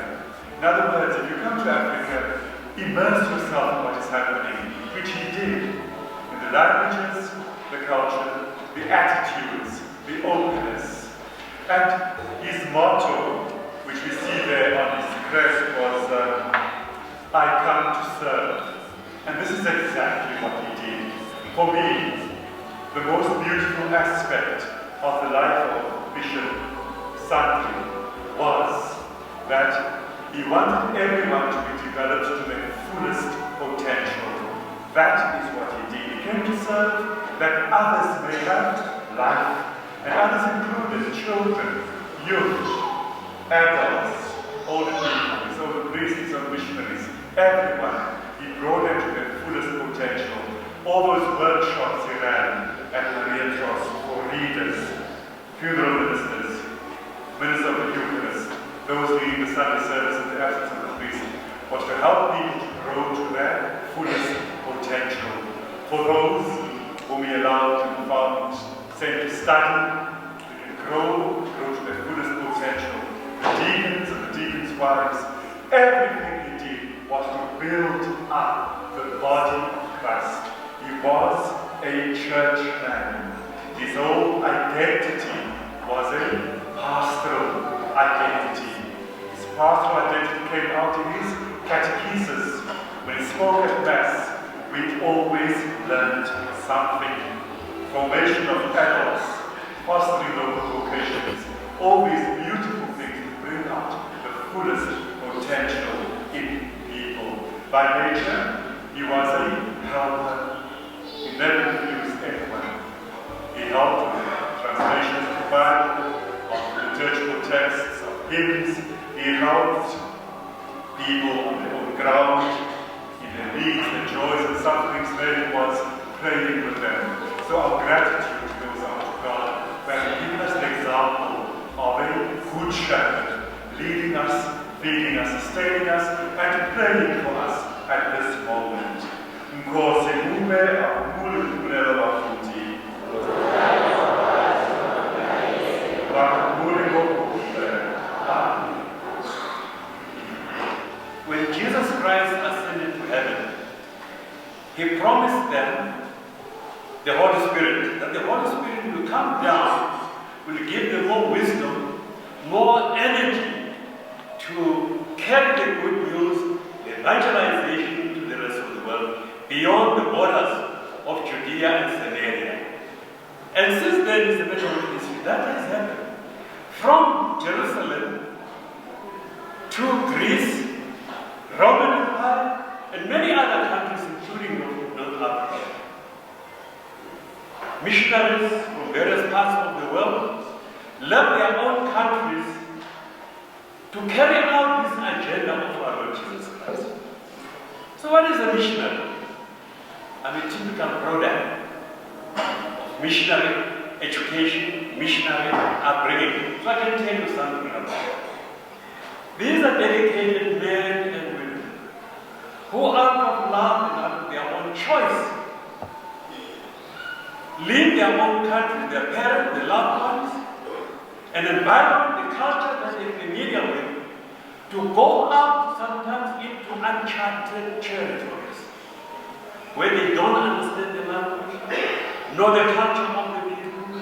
In other words, if you come to Africa, immerse yourself in what is happening, which he did. In the languages, the culture, the attitudes, the openness. And his motto, which we see there on his crest, was, I come to serve. And this is exactly what he did. For me, the most beautiful aspect of the life of Bishop Sandri was that he wanted everyone to be developed to their fullest potential. That is what he did. He came to serve that others may have life, and others included children, youth, adults, older people, his own priests, his own missionaries, everyone. He brought them to their fullest potential. All those workshops he ran at Maria Trust for readers, funeral ministers, ministers of the Eucharist, those leading the Sunday service in the absence of the priest, was to help people to grow to their fullest potential. For those whom he allowed and found sent to study, to grow to their fullest potential. The deacons and the deacons' wives, everything he did was to build up the body of Christ. He was a church man. His whole identity was a pastoral identity. His pastoral identity came out in his catechesis. When he spoke at Mass, we always learned something. Formation of adults, fostering local vocations, all these beautiful things to bring out the fullest potential in people. By nature, he was a helper. He never refused anyone. He helped with translations of the Bible, of liturgical texts, of hymns. He helped people on their own ground, in their needs, their joys and sufferings. There he was, praying with them. So our gratitude goes out to God, where he gives us the example of a good shepherd, leading us, feeding us, sustaining us, and praying for us at this moment. When Jesus Christ ascended to heaven, he promised them the Holy Spirit, that the Holy Spirit will come down, will give them more wisdom, more energy to carry the good news, the evangelization to the rest of the world, beyond the borders of Judea and Samaria. And since then, is the matter of history, that has happened. From Jerusalem to Greece, Roman Empire, and many other countries, including North Africa. Missionaries from various parts of the world left their own countries to carry out this agenda of our Lord Jesus Christ. So what is a missionary? I'm a typical product of missionary education, missionary upbringing. So I can tell you something about it. These are dedicated men and women who out of love and out of their own choice leave their own country, their parents, their loved ones, an environment, the culture that they're familiar with, to go out sometimes into uncharted territories where they don't understand the language, nor the culture of the people,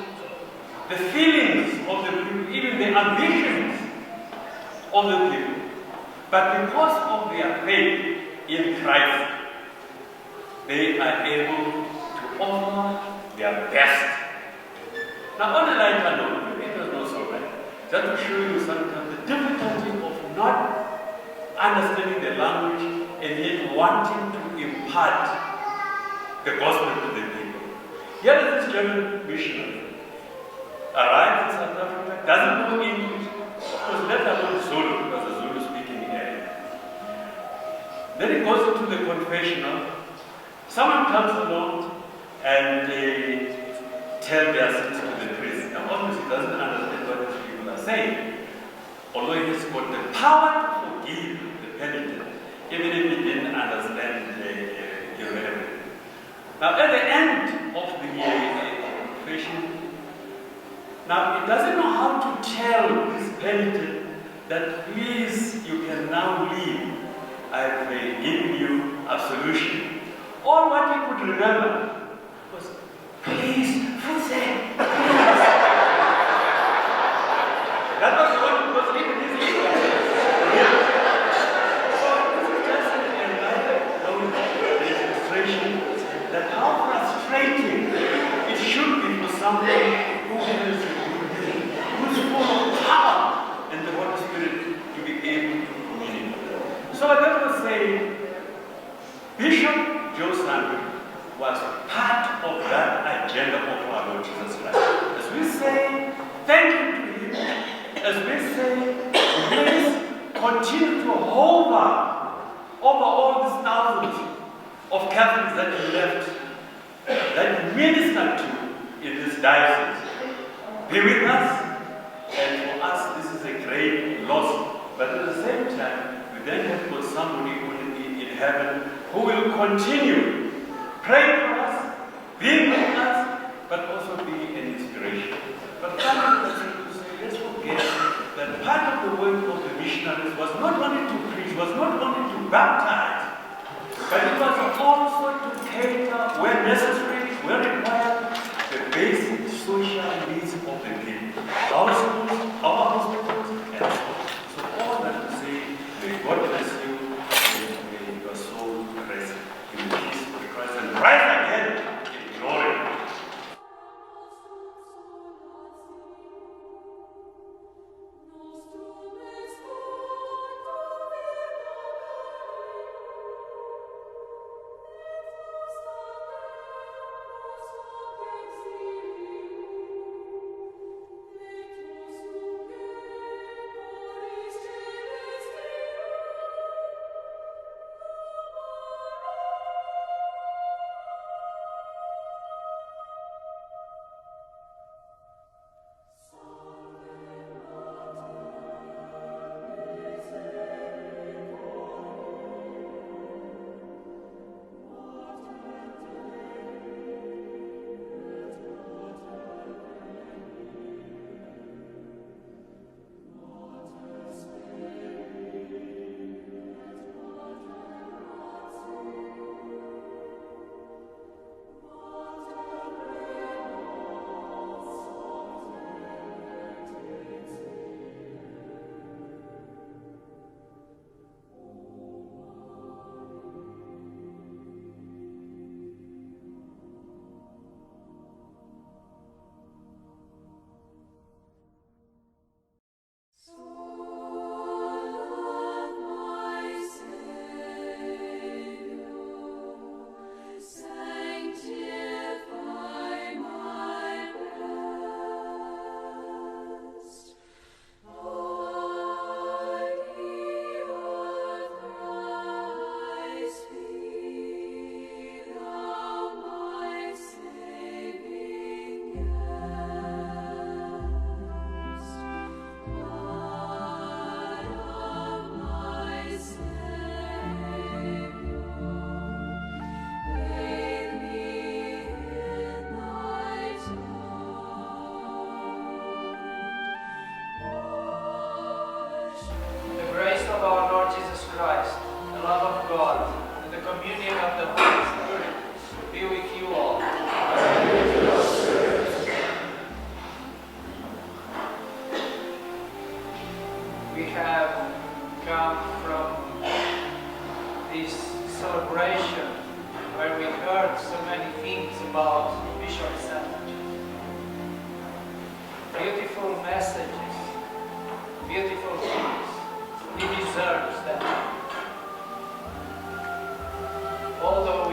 the feelings of the people, even the ambitions of the people. But because of their faith in Christ, they are able to offer their best. Now, on a lighter note, it was not so right. Just to show you sometimes the difficulty of not understanding the language and yet wanting to impart the gospel to the people. Here is this German missionary, arrives in South Africa, doesn't know English, because let alone Zulu, because the Zulu speaking area. Then he goes into the confessional. Someone comes along and they tell their sins to the priest. Now, obviously, he doesn't understand what these people are saying, although he has got the power to forgive the penitent, even if he didn't understand everything. Now, at the end of the confession, now, he doesn't know how to tell this penitent that please, you can now leave. I've given you absolution. All what he could remember was, please, Fuse. That was what was even his English. So, this is just an illustration that how frustrating it should be for somebody who has who's full of power and the Holy Spirit to be able to communicate. So that was saying, Bishop Joe Sandri was part of that agenda of our Lord Jesus Christ. As we say, thank you to him, as we say, please continue to hover over all these thousands of Catholics that he left, that he ministered to in this diocese. Be with us. And for us, this is a great loss. But at the same time, we then have got somebody in heaven who will continue praying for us, being with us, but also being an inspiration. But let's forget that part of the work of the missionaries was not only to preach, was not only to baptize, but it was also to cater, where necessary, where required, the basic social needs of the people. Our schools, our hospitals, and so on. So all that to say, may God bless you, and may your soul rest in the peace of Christ and rise again in glory.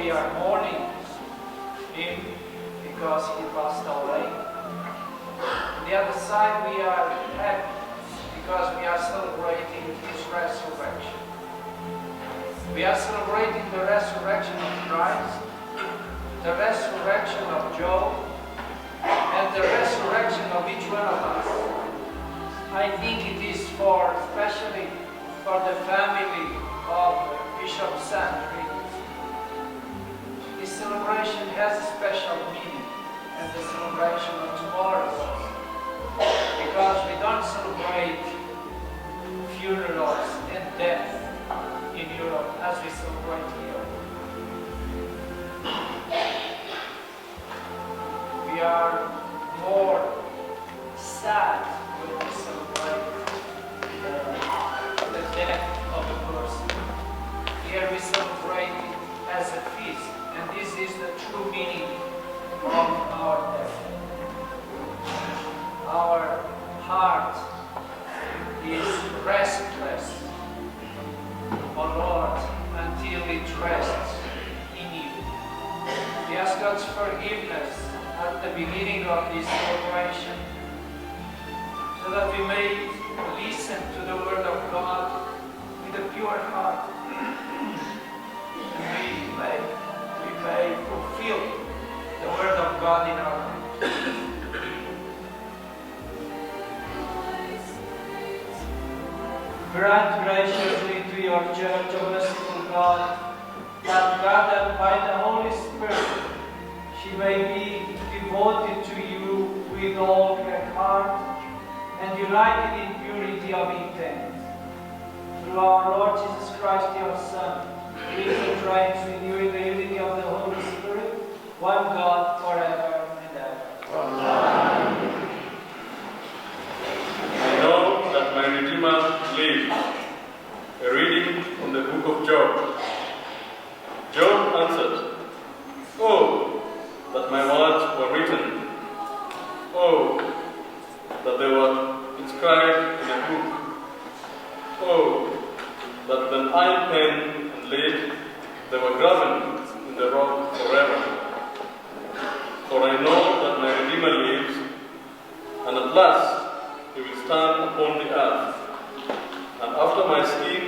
we are mourning him because he passed away. On the other side, we are happy because we are celebrating his resurrection. We are celebrating the resurrection of Christ, the resurrection of Job, and the resurrection of each one of us. I think it is especially for the family of Bishop Sandri. This celebration has a special meaning, and the celebration of tomorrow, because we don't celebrate funerals and death in Europe as we celebrate here. We are more sad when we celebrate the death of a person. Here we celebrate it as a feast, and this is the true meaning of our death. Our heart is restless, O Lord, until it rests in you. We ask God's forgiveness at the beginning of this celebration, so that we may listen to the Word of God with a pure heart, and we may fulfill the Word of God in our lives. Grant graciously to your Church, O merciful God, that gathered by the Holy Spirit, she may be devoted to you with all her heart and united in purity of intent. Through our Lord Jesus Christ, your Son, who lives and reigns with you in the unity of the Holy Spirit, one God, forever and ever. Amen. I know that my Redeemer lives. A reading from the book of Job. Job answered, "Oh, that my words were written. Oh, that they were inscribed in a book. Oh, that when I pen and lead, they were graven in the rock forever. For I know that my Redeemer lives, and at last he will stand upon the earth. And after my skin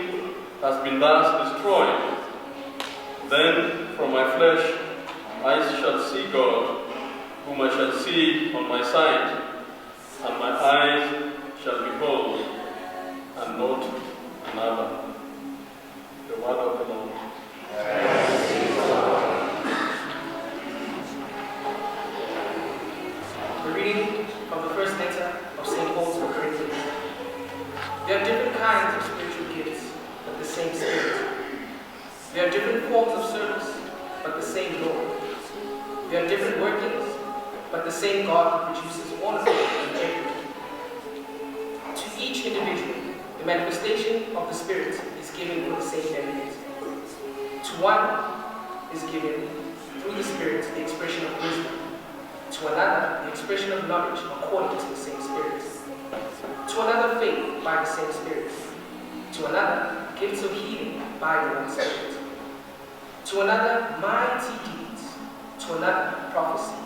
has been thus destroyed, then from my flesh I shall see God, whom I shall see on my side, and my eyes shall behold, and not another." The word of the Lord. A reading from the first letter of St. Paul to the Corinthians. There are different kinds of spiritual gifts, but the same Spirit. There are different forms of service, but the same Lord. There are different workings, but the same God who produces all of them in everything. To each individual, the manifestation of the Spirit is given for the same benefit. To one is given through the Spirit the expression of wisdom. To another, the expression of knowledge according to the same Spirit. To another, faith by the same Spirit. To another, gifts of healing by the one Spirit. To another, mighty deeds. To another, prophecy.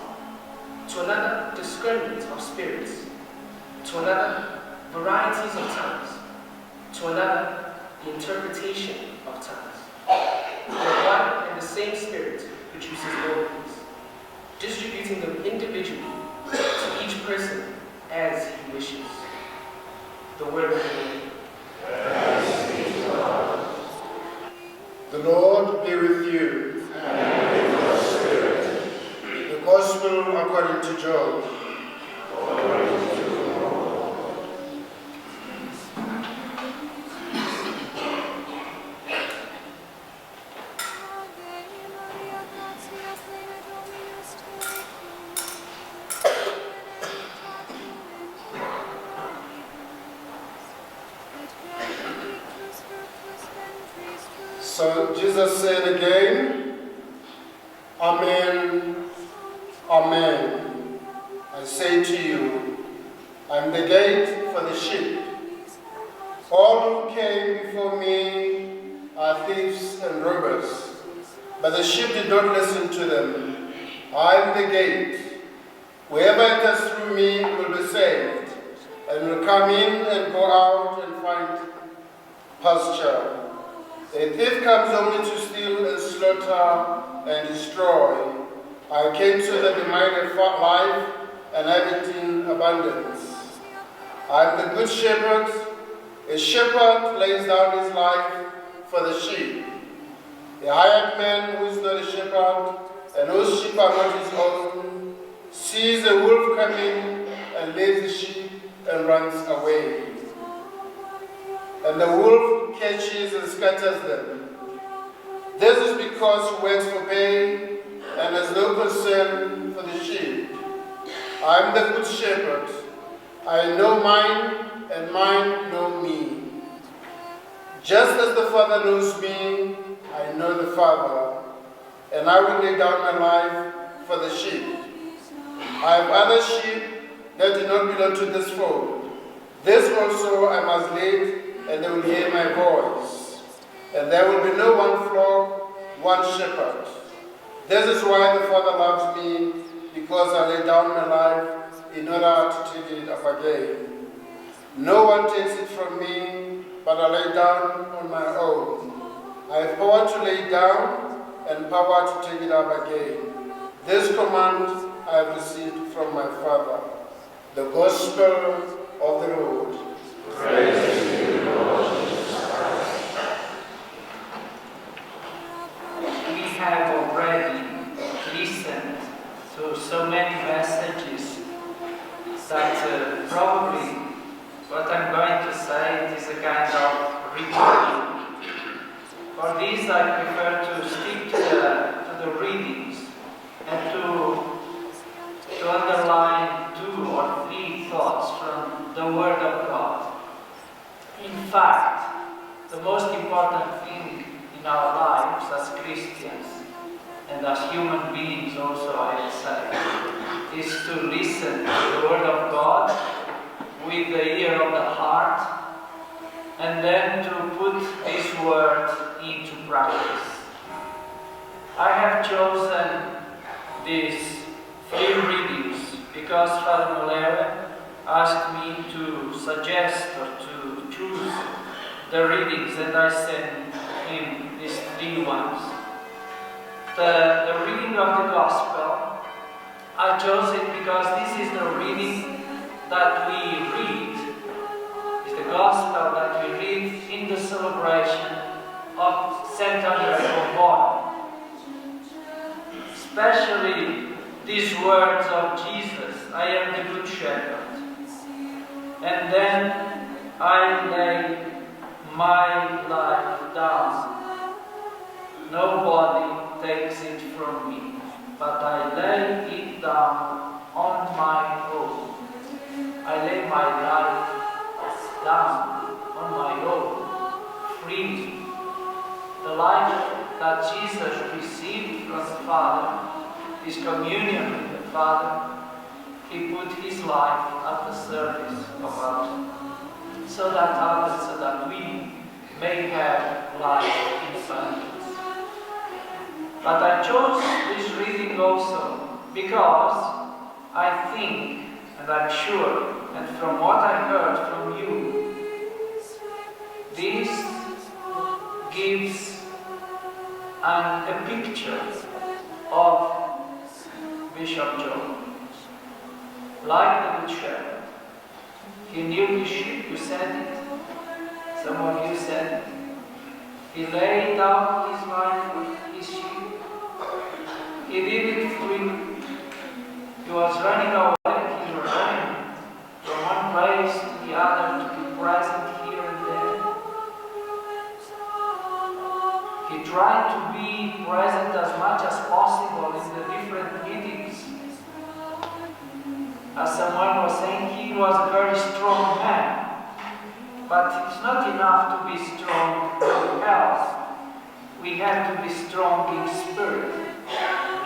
To another, discernment of spirits. To another, varieties of tongues. To another, the interpretation of tongues. The one and the same Spirit produces all these, distributing them individually to each person as he wishes. The word of the Lord. The Lord be with you. And with your spirit. The Gospel according to Job. So Jesus said again, Amen, amen. I say to you, I am the gate for the sheep. All who came before me are thieves and robbers, but the sheep did not listen to them. I am the gate. Whoever enters through me will be saved, and will come in and go out and find pasture. A thief comes only to steal and slaughter and destroy. I came so that they might have life and have it in abundance. I am the good shepherd. A shepherd lays down his life for the sheep. A hired man who is not a shepherd and whose sheep are not his own sees a wolf coming and leaves the sheep and runs away. And the wolf catches and scatters them. This is because he works for pay and has no concern for the sheep. I am the good shepherd. I know mine, and mine know me. Just as the Father knows me, I know the Father, and I will lay down my life for the sheep. I have other sheep that do not belong to this fold. This also I must lead, and they will hear my voice. And there will be no one flock, one shepherd. This is why the Father loves me, because I lay down my life in order to take it up again. No one takes it from me, but I lay down on my own. I have power to lay down and power to take it up again. This command I have received from my Father. The Gospel of the Lord. Praise to you, Lord Jesus Christ. We have already listened to so many messages that probably what I'm going to say is a kind of repeat. For this I prefer to stick to the readings and to underline 2 or 3 thoughts from the Word of God. In fact, the most important thing in our lives as Christians and as human beings also, I would say, is to listen to the Word of God with the ear of the heart and then to put this Word into practice. I have chosen these 3 readings because Father Molere asked me to suggest or to choose the readings, and I sent him these 3 ones. The reading of the Gospel, I chose it because this is the reading that we read. It's the Gospel that we read in the celebration of Saint Andrea Comboni. Especially these words of Jesus, I am the good shepherd. And then I lay my life down. Nobody takes it from me, but I lay it down on my own. I lay my life down on my own, freely. The life that Jesus received from the Father, his communion with the Father, he put his life at the service of others, so that we may have life in abundance. But I chose this reading also because I think, and I'm sure, and from what I heard from you, this gives a picture of Bishop John. Like the Good Shepherd. He knew his sheep, you said it. Some of you said it. He laid down his life for his sheep. He did it freely. He was running away, he was running from one place to the other to be present here and there. He tried to be present as much as possible in the different meetings. As someone was saying, he was a very strong man. But it's not enough to be strong in health. We have to be strong in spirit.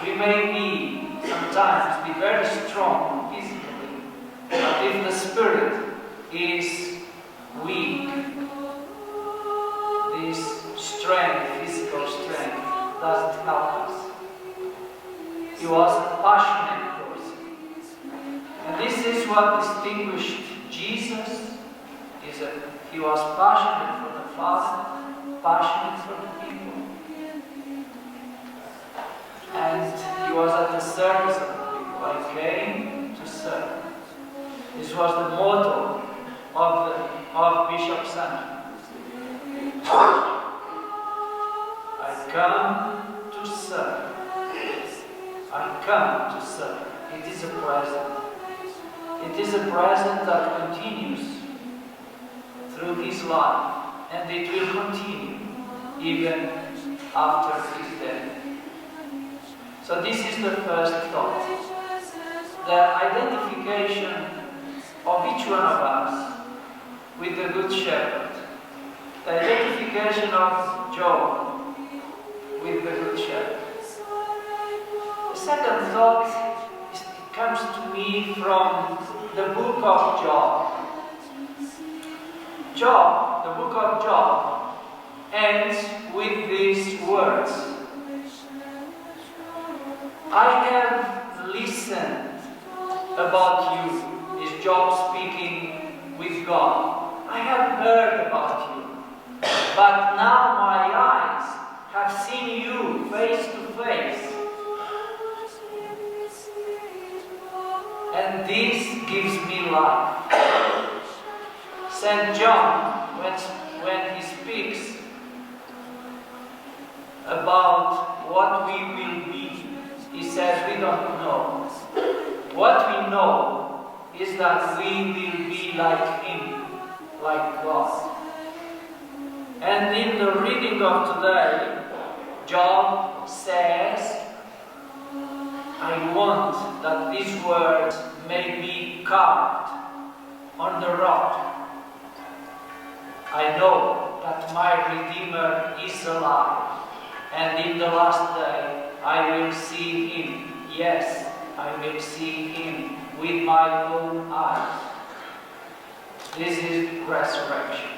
We may sometimes be very strong physically, but if the spirit is weak, this strength, physical strength, doesn't help us. He was a passionate person. And this is what distinguished Jesus. He was passionate for the Father, passionate for the people. And he was at the service of the people. I came to serve. This was the motto of Bishop Sandri. I come to serve. I come to serve. It is a present. It is a present that continues through his life, and it will continue even after his death. So this is the first thought. The identification of each one of us with the Good Shepherd. The identification of Job with the Good Shepherd. The second thought comes to me from the book of Job. Job, the book of Job, ends with these words. I have listened about you, is Job speaking with God. I have heard about you, but now my eyes have seen you face to face. And this gives me life. St. John, when he speaks about what we will be, he says we don't know. What we know is that we will be like him, like God. And in the reading of today, Job says, I want that these words may be carved on the rock. I know that my Redeemer is alive, and in the last day I will see him. Yes, I will see him with my own eyes. This is resurrection.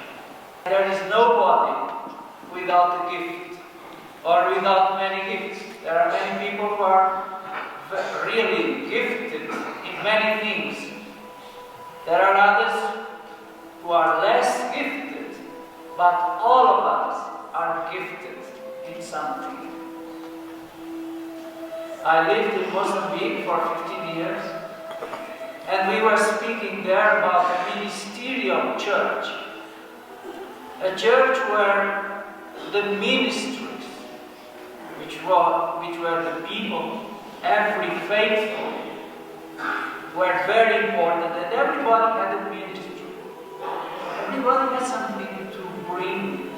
There is nobody without a gift, or without many gifts. There are many people who are really gifted in many things. There are others who are less gifted, but all of us are gifted in something. I lived in Mozambique for 15 years, and we were speaking there about a ministerial church. A church where the ministries, which were the people, every faithful, were very important, and everybody had a ministry. Everybody had something to bring.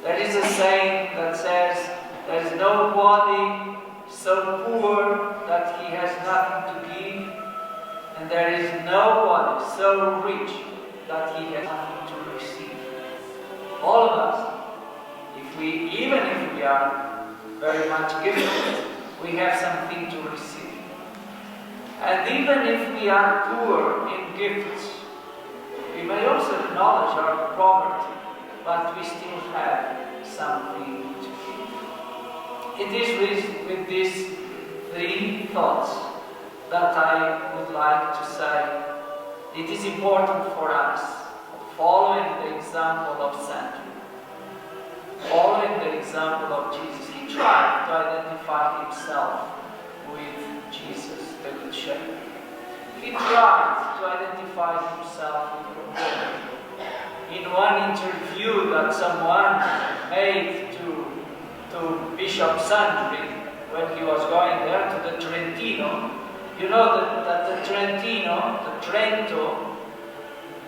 There is a saying that says, there is nobody so poor that he has nothing to give, and there is nobody so rich that he has nothing to receive. All of us, even if we are very much gifted, we have something to receive. And even if we are poor in gifts, we may also acknowledge our poverty, but we still have something to give. It is with these three thoughts that I would like to say it is important for us, following the example of Sandri, following the example of Jesus. He tried to identify himself with Jesus, the Good Shepherd. He tried to identify himself with Comboni. In one interview that someone made to Bishop Sandri when he was going there to the Trentino, you know that the Trentino, the Trento,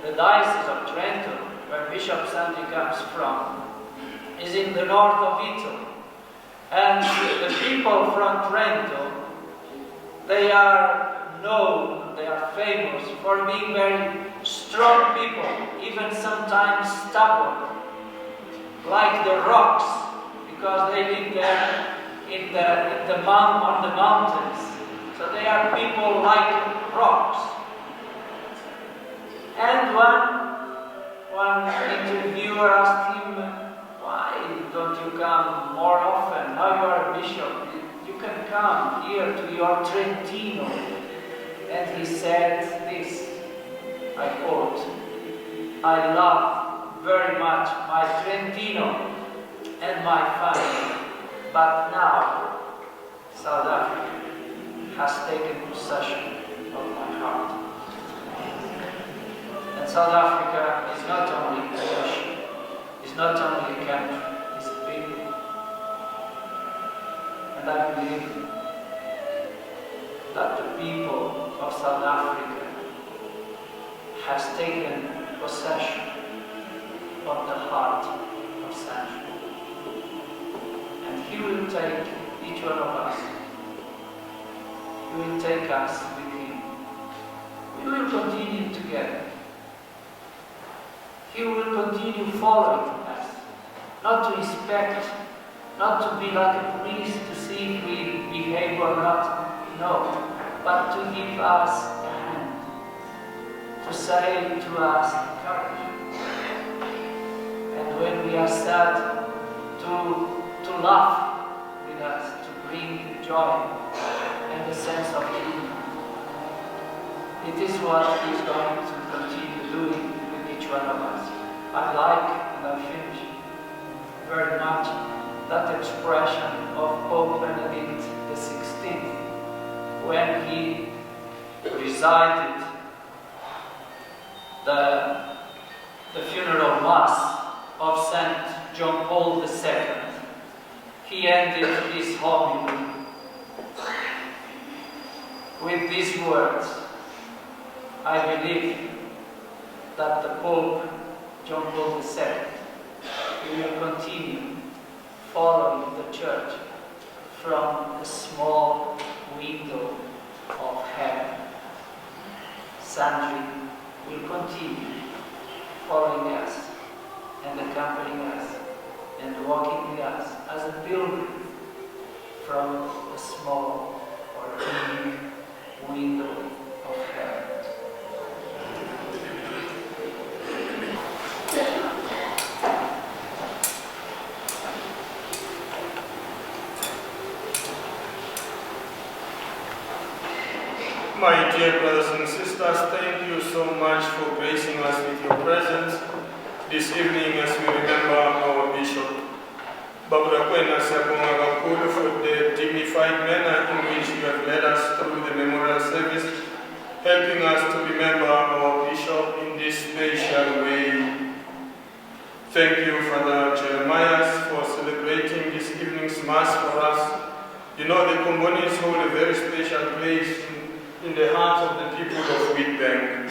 the Diocese of Trento, where Bishop Sandri comes from, is in the north of Italy. And the people from Trento, they are known, they are famous for being very strong people, even sometimes stubborn, like the rocks, because they live there on the mountains. So they are people like rocks. And one interviewer asked him, why don't you come more often? Now you are a bishop. You can come here to your Trentino. And he said this, I quote, I love very much my Trentino and my family, but now South Africa has taken possession of my heart. And South Africa is not only a nation, it's not only a country, it's a people. And I believe that the people of South Africa has taken possession of the heart of Sandri. And he will take each one of us. He will take us with him. We will continue together. He will continue following us, not to inspect, not to be like a police to see if we behave or not, no, but to give us a hand, to say to us, courage. And when we are sad, to laugh with us, to bring joy and a sense of humor. It is what he is going to continue doing with each one of us. I like, and I finish, very much that expression of Pope Benedict XVI when he recited the funeral mass of St. John Paul II. He ended his homily with these words, I believe that the Pope John Paul II will continue following the Church from a small window of heaven. Sandri will continue following us and accompanying us and walking with us as a pilgrim from a small or big window of heaven. My dear brothers and sisters, thank you so much for gracing us with your presence this evening as we remember our Bishop. Babura Kwena Sabonga Gakulu for the dignified manner in which you have led us through the memorial service, helping us to remember our Bishop in this special way. Thank you, Father Jeremiah, for celebrating this evening's Mass for us. You know, the Combonis hold a very special place in the hearts of the people of Witbank.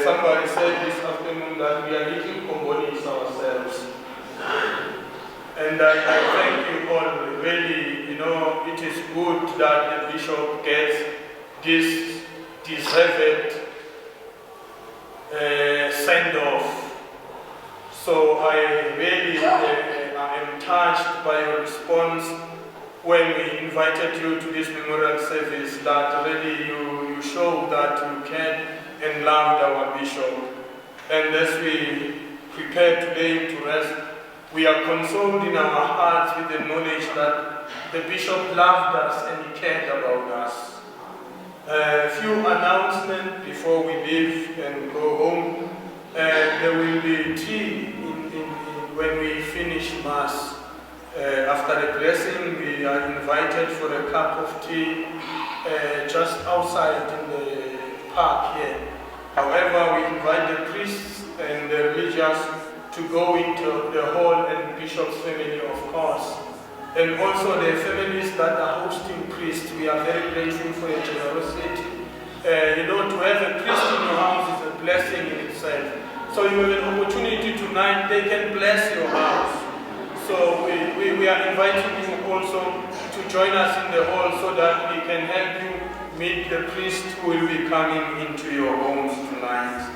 Somebody said this afternoon that we are little Combonis ourselves. And I thank you all, really, you know, it is good that the Bishop gets this deserved send-off. So I really am touched by your response when we invited you to this memorial service, that really you showed that you cared and loved our Bishop. And as we prepare today to rest, we are consoled in our hearts with the knowledge that the Bishop loved us and he cared about us. A few announcements before we leave and go home. There will be tea when we finish Mass. After the blessing, we are invited for a cup of tea just outside in the park here. However, we invite the priests and the religious to go into the hall and Bishop's family, of course. And also the families that are hosting priests, we are very grateful for your generosity. You know, to have a priest in your house is a blessing in itself. So you have an opportunity tonight, they can bless your house. So we are inviting you also to join us in the hall so that we can help you meet the priest who will be coming into your homes tonight.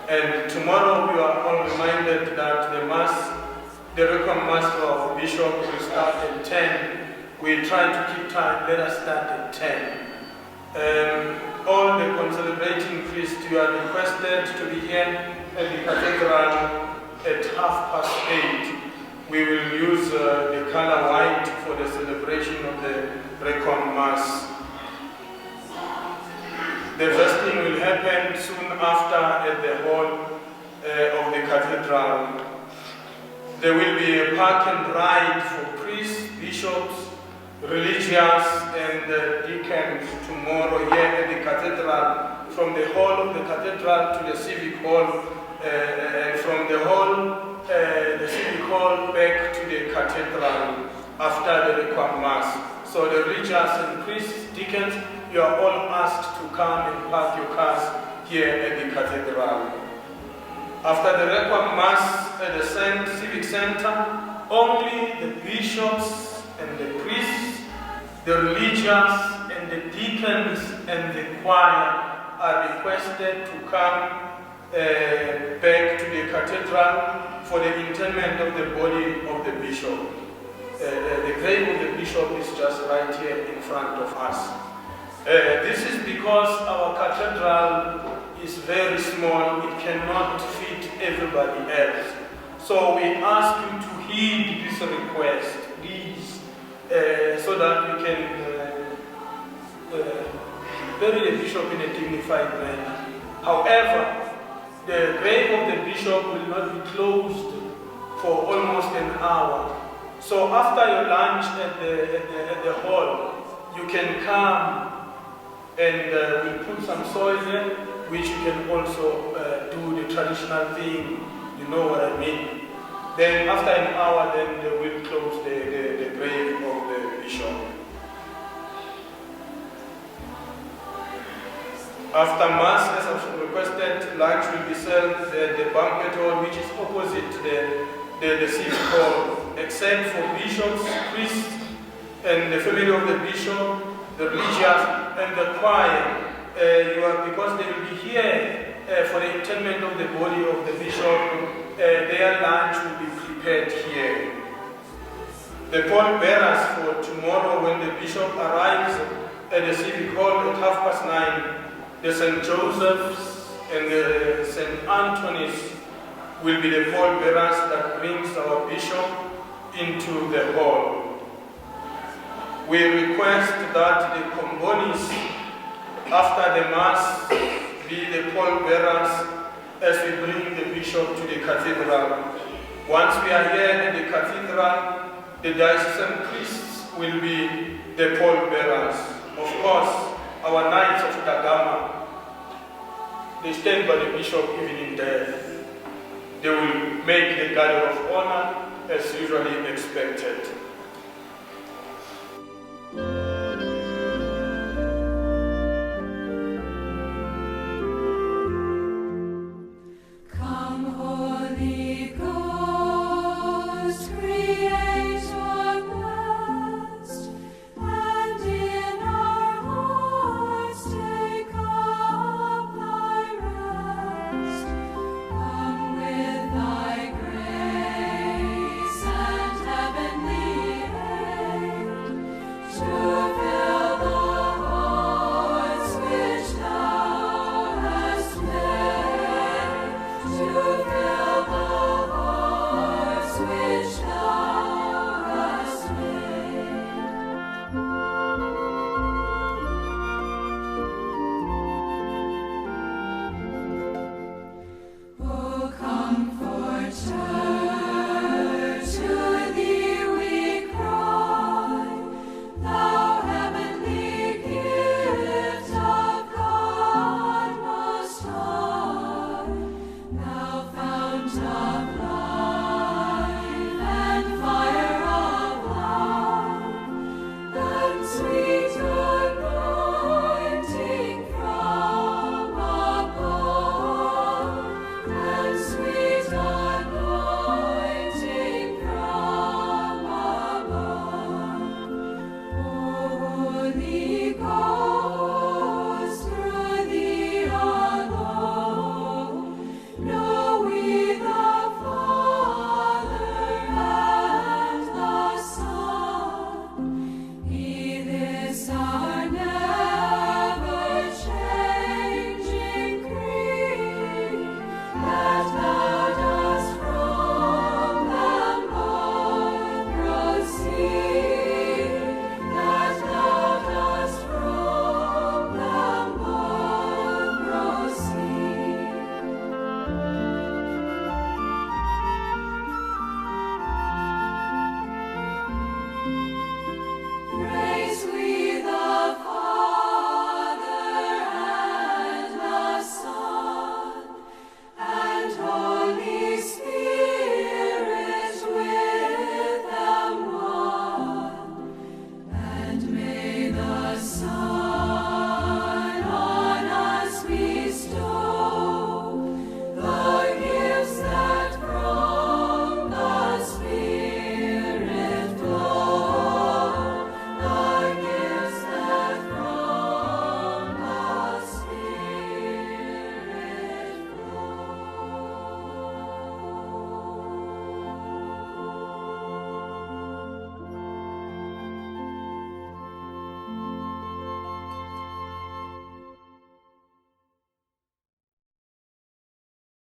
And tomorrow we are all reminded that the Mass, the Requiem Mass for our Bishop will start at 10. We try to keep time, let us start at 10. All the concelebrating priests, you are requested to be here at the cathedral at 8:30. we will use the color white for the celebration of the Requiem Mass. The vesting will happen soon after at the hall of the cathedral. There will be a park and ride for priests, bishops, religious and deacons tomorrow here at the cathedral, from the hall of the cathedral to the civic hall, and from the hall, the civic hall back to the cathedral after the Requiem Mass. So the religious and priests, deacons, you are all asked to come and park your cars here at the cathedral. After the Requiem Mass at the civic center, only the bishops and the priests, the religious and the deacons and the choir are requested to come back to the cathedral for the interment of the body of the bishop. The grave of the bishop is just right here in front of us. This is because our cathedral is very small, it cannot fit everybody else. So we ask you to heed this request, please, so that we can bury the bishop in a dignified manner. However, the grave of the bishop will not be closed for almost an hour. So after your lunch at the hall, you can come and we'll put some soil here, which you can also do the traditional thing, you know what I mean. Then after an hour, then they will close the grave of the bishop. After Mass, as I've requested, lunch will be served at the banquet hall, which is opposite the civic hall, except for bishops, priests, and the family of the bishop, the religious, and the choir. Because they will be here for the interment of the body of the bishop, their lunch will be prepared here. The pallbearers for tomorrow, when the bishop arrives at the civic hall at 9:30, the St. Joseph's and the St. Anthony's will be the pallbearers that brings our bishop into the hall. We request that the Combonis, after the Mass, be the pallbearers as we bring the bishop to the cathedral. Once we are here in the cathedral, the diocesan priests will be the pallbearers. Of course, our Knights of Dagama, they stand by the bishop even in death. They will make the guard of honor as usually expected.